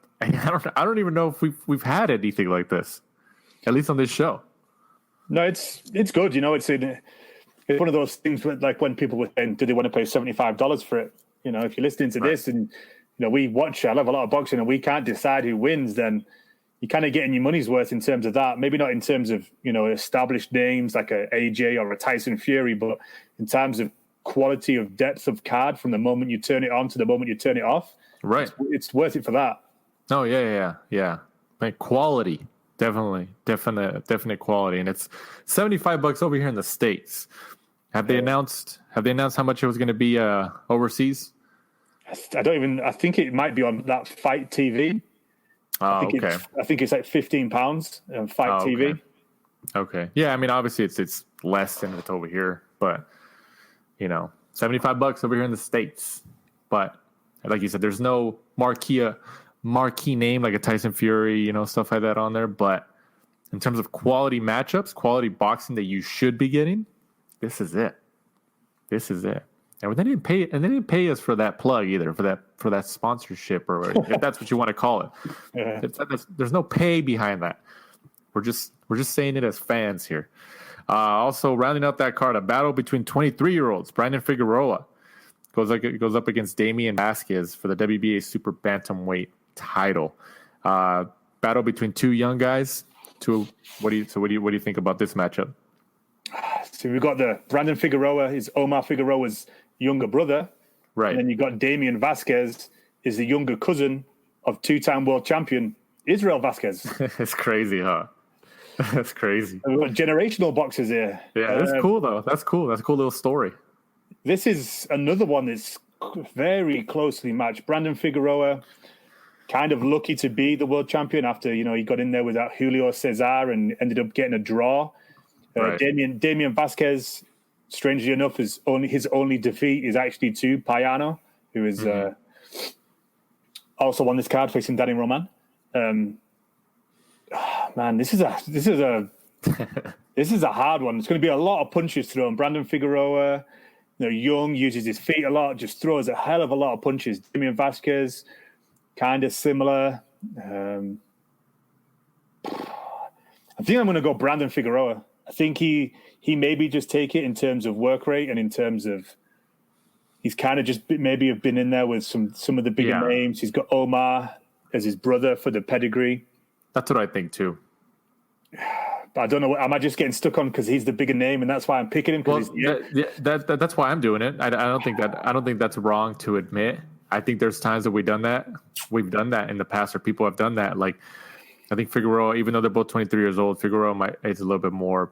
even know if we've had anything like this, at least on this show. No, it's good. It's one of those things where, like, when people were saying, do they want to pay $75 for it? If you're listening to this and we watch, I love a lot of boxing, and we can't decide who wins, then you're kind of getting your money's worth in terms of that. Maybe not in terms of, established names like a AJ or a Tyson Fury, but in terms of quality of depth of card from the moment you turn it on to the moment you turn it off. Right. It's worth it for that. Oh, yeah. Like, quality. Definite quality. And it's $75 over here in the States. Have they announced how much it was going to be overseas? I think it might be on that Fight TV. Oh, okay. I think it's like £15 on Fight TV. Okay. Yeah, I mean, obviously it's less than it's over here, but $75 over here in the States. But like you said, there's no marquee name like a Tyson Fury, stuff like that on there. But in terms of quality matchups, quality boxing that you should be getting, this is it. This is it. And they didn't pay us for that plug either, for that sponsorship, or if that's what you want to call it. Yeah. There's no pay behind that. We're just saying it as fans here. Also, rounding out that card, a battle between 23-year-olds. Brandon Figueroa goes up against Damian Vasquez for the WBA Super Bantamweight title. Battle between two young guys. What do you think about this matchup? So we've got the Brandon Figueroa is Omar Figueroa's younger brother, right? And then you got Damian Vasquez is the younger cousin of two-time world champion Israel Vasquez. It's crazy, huh? That's crazy. We've got generational boxers here. Yeah, that's cool though. That's cool. That's a cool little story. This is another one that's very closely matched. Brandon Figueroa, kind of lucky to be the world champion after he got in there without Julio Cesar and ended up getting a draw. Right. Damian Vasquez, strangely enough, his only defeat is actually to Payano, who is also on this card facing Danny Roman. Man, this is a this is a hard one. It's going to be a lot of punches thrown. Brandon Figueroa, young, uses his feet a lot, just throws a hell of a lot of punches. Damian Vasquez, kind of similar. I think I'm going to go Brandon Figueroa. I think he maybe just take it in terms of work rate and in terms of he's kind of just maybe have been in there with some of the bigger names. He's got Omar as his brother for the pedigree. That's what I think too. But I don't know. Am I just getting stuck on because he's the bigger name and that's why I'm picking him? Well, that's why I'm doing it. I don't think that's wrong to admit. I think there's times that we've done that in the past, or people have done that. Like, I think Figueroa, even though they're both 23 years old, Figueroa is a little bit more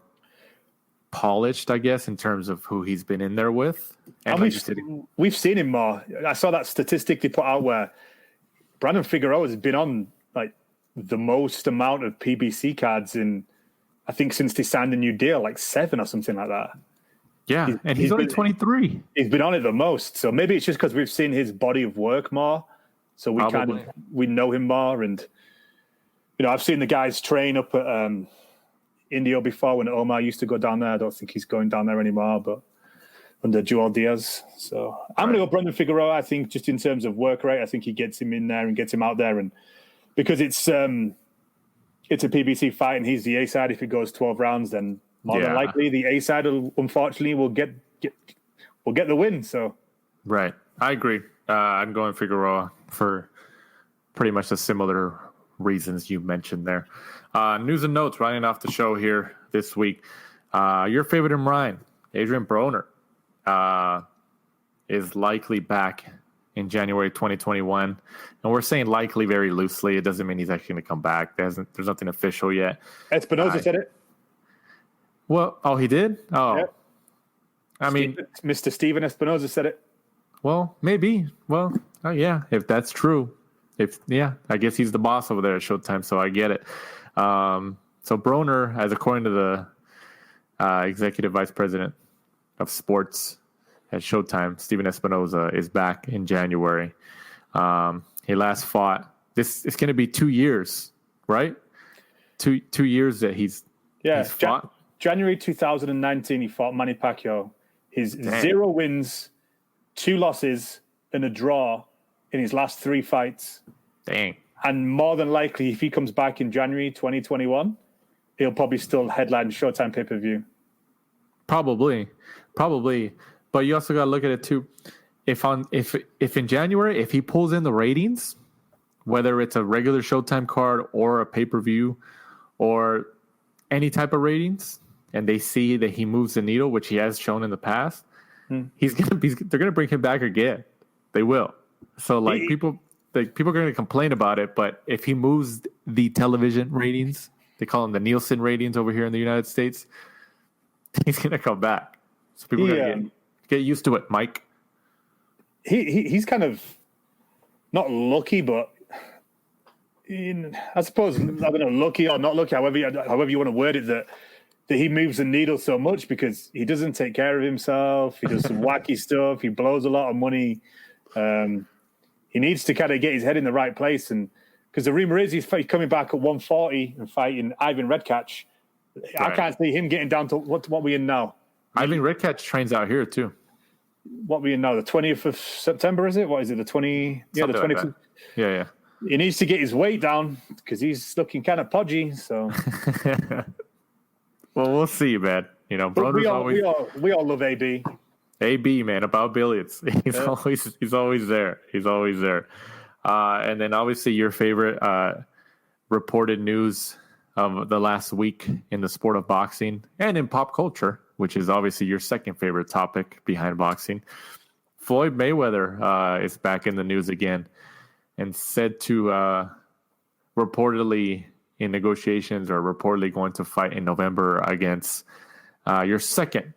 polished, I guess, in terms of who he's been in there with. And we've seen him more. I saw that statistic they put out where Brandon Figueroa has been on like the most amount of PBC cards in, I think, since they signed a new deal, like 7 or something like that. Yeah, he's only 23. He's been on it the most. So maybe it's just because we've seen his body of work more. So we know him more. And, I've seen the guys train up at Indio before when Omar used to go down there. I don't think he's going down there anymore, but under Joel Diaz. So I'm going to go Brandon Figueroa. I think just in terms of work rate, I think he gets him in there and gets him out there. And because it's a PBC fight and he's the A side, if it goes 12 rounds, then more than likely the A side will get the win. So right, I agree. I'm going Figueroa for pretty much the similar reasons you mentioned there. News and notes running off the show here this week. Your favorite in Ryan, Adrien Broner, is likely back in January 2021. And we're saying likely very loosely. It doesn't mean he's actually going to come back. There's nothing official yet. Espinoza said it. Well, he did? Oh. Yep. I mean, Mr. Steven Espinoza said it. Well, maybe. Well, yeah, if that's true. I guess he's the boss over there at Showtime, so I get it. So Broner, as according to the executive vice president of sports at Showtime, Steven Espinoza, is back in January. He last fought. It's going to be 2 years, right? Two years that he's fought. January 2019, he fought Manny Pacquiao. His 0 wins, 2 losses, and a draw in his last 3 fights. Dang. And more than likely, if he comes back in January 2021, he'll probably still headline Showtime pay-per-view. Probably. But you also got to look at it too. If in January, if he pulls in the ratings, whether it's a regular Showtime card or a pay-per-view or any type of ratings, and they see that he moves the needle, which he has shown in the past, they're gonna bring him back again. They will. So people are going to complain about it, but if he moves the television ratings, they call them the Nielsen ratings over here in the United States, he's going to come back. So people are going to get used to it, Mike. He's kind of not lucky, but I suppose, I don't know, lucky or not lucky, however you want to word it, that that he moves the needle so much because he doesn't take care of himself. He does some wacky stuff. He blows a lot of money. He needs to kind of get his head in the right place. And because the rumor is he's coming back at 140 and fighting Ivan Redkach. Right. I can't see him getting down to what we in now. Ivan Redkach trains out here too. What we in now? The 20th of September, is it? What is it? The 20? Yeah, the 22nd. Like yeah. He needs to get his weight down because he's looking kind of podgy. So, well, we'll see, man. You know, we all love AB. AB, man, about billions. He's always there. He's always there. And then obviously your favorite reported news of the last week in the sport of boxing and in pop culture, which is obviously your second favorite topic behind boxing. Floyd Mayweather is back in the news again and said to reportedly in negotiations or reportedly going to fight in November against your second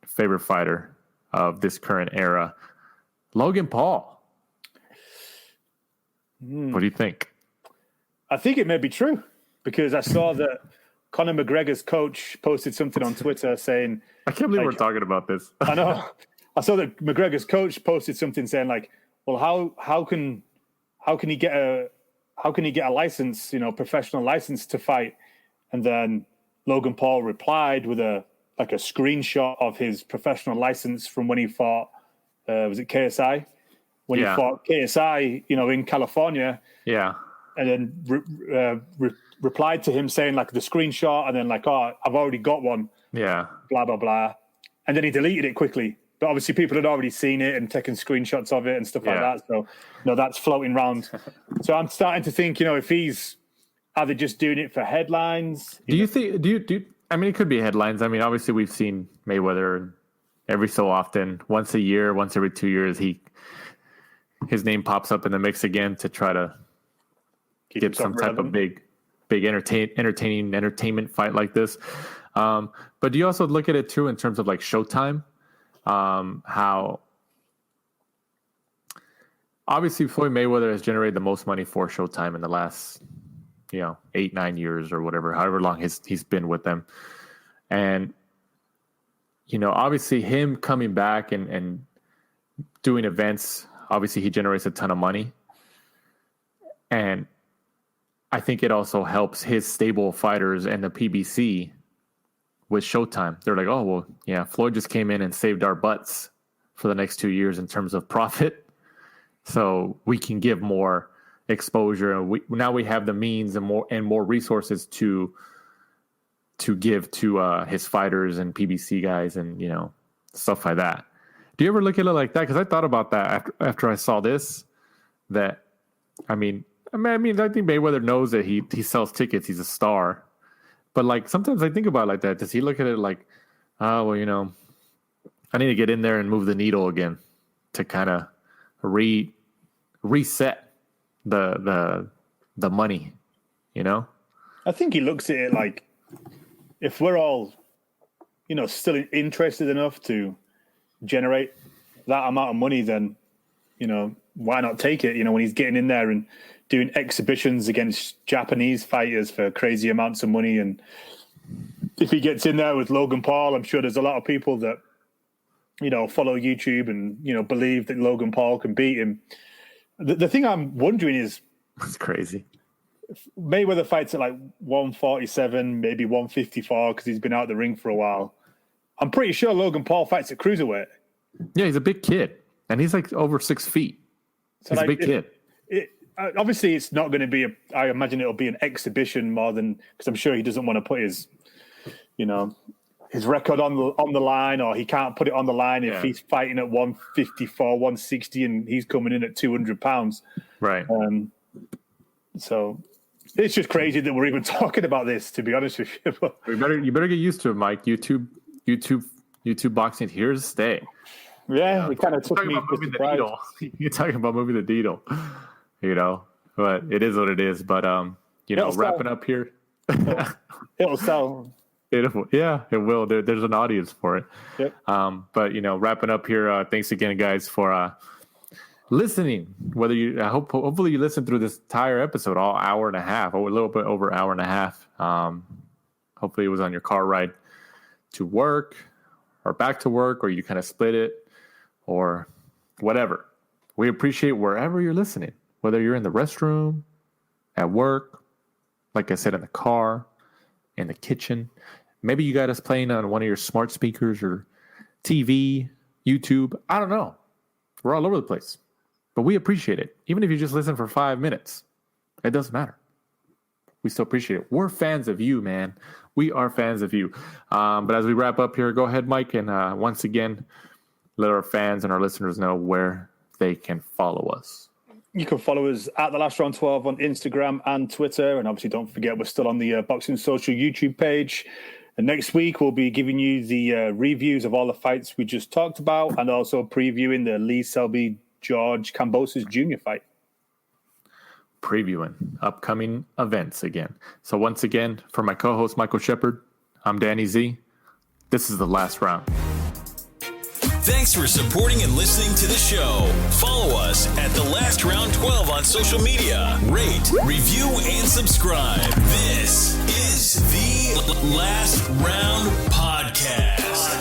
favorite fighter of this current era, Logan Paul. What do you think? I think it may be true because I saw that Conor McGregor's coach posted something on Twitter saying, I can't believe we're talking about this. I know. I saw that McGregor's coach posted something saying like, well, how can he get a license, professional license to fight? And then Logan Paul replied with a screenshot of his professional license from when he fought, was it KSI? When he fought KSI, in California. Yeah. And then replied to him saying like the screenshot and then like, oh, I've already got one. Yeah. Blah, blah, blah. And then he deleted it quickly. But obviously people had already seen it and taken screenshots of it and stuff like that. So, that's floating around. So I'm starting to think, if he's either just doing it for headlines. Do you think, I mean, it could be headlines. I mean, obviously we've seen Mayweather every so often, once a year, once every 2 years, his name pops up in the mix again to try to get some type of big entertainment fight like this. But do you also look at it too in terms of like Showtime? How obviously Floyd Mayweather has generated the most money for Showtime in the last 8-9 years or whatever, however long he's been with them. And obviously him coming back and doing events, obviously he generates a ton of money. And I think it also helps his stable fighters and the PBC with Showtime. They're like, oh, well, yeah, Floyd just came in and saved our butts for the next 2 years in terms of profit. So we can give more exposure. And now we have the means and more resources to give to his fighters and PBC guys and, stuff like that. Do you ever look at it like that? Because I thought about that after I saw this, that, I think Mayweather knows that he sells tickets. He's a star. But, like, sometimes I think about it like that. Does he look at it like, oh, well, I need to get in there and move the needle again to kind of reset the money, I think he looks at it like if we're all, still interested enough to generate that amount of money, then, why not take it? When he's getting in there and doing exhibitions against Japanese fighters for crazy amounts of money. And if he gets in there with Logan Paul, I'm sure there's a lot of people that, follow YouTube and, believe that Logan Paul can beat him. The thing I'm wondering is... That's crazy. Mayweather fights at like 147, maybe 154 because he's been out of the ring for a while. I'm pretty sure Logan Paul fights at cruiserweight. Yeah, he's a big kid. And he's like over 6 feet. So he's a big kid. Obviously, it's not going to be I imagine it'll be an exhibition more than... Because I'm sure he doesn't want to put his, his record on the line, or he can't put it on the line if he's fighting at 154, 160 and he's coming in at 200 pounds. Right. So it's just crazy that we're even talking about this, to be honest with you. You better get used to it, Mike. YouTube boxing here to stay. Yeah, it kind of took me by surprise. You're talking about moving the needle, but it is what it is. But wrapping up here. It'll sell. It will. There's an audience for it. Yep. But wrapping up here. Thanks again, guys, for listening. Hopefully you listened through this entire episode, all hour and a half, or a little bit over an hour and a half. Hopefully it was on your car ride to work or back to work, or you kind of split it or whatever. We appreciate wherever you're listening, whether you're in the restroom, at work, like I said, in the car, in the kitchen. Maybe you got us playing on one of your smart speakers or TV, YouTube. I don't know. We're all over the place. But we appreciate it. Even if you just listen for 5 minutes, it doesn't matter. We still appreciate it. We're fans of you, man. We are fans of you. But as we wrap up here, go ahead, Mike, and once again, let our fans and our listeners know where they can follow us. You can follow us at The Last Round 12 on Instagram and Twitter. And obviously, don't forget, we're still on the Boxing Social YouTube page. And next week, we'll be giving you the reviews of all the fights we just talked about, and also previewing the Lee Selby George Kambosos Jr. fight. Previewing upcoming events again. So once again, for my co-host Michael Shepard, I'm Danny Z. This is The Last Round. Thanks for supporting and listening to the show. Follow us at The Last Round 12 on social media. Rate, review, and subscribe. This is The Last Round Podcast.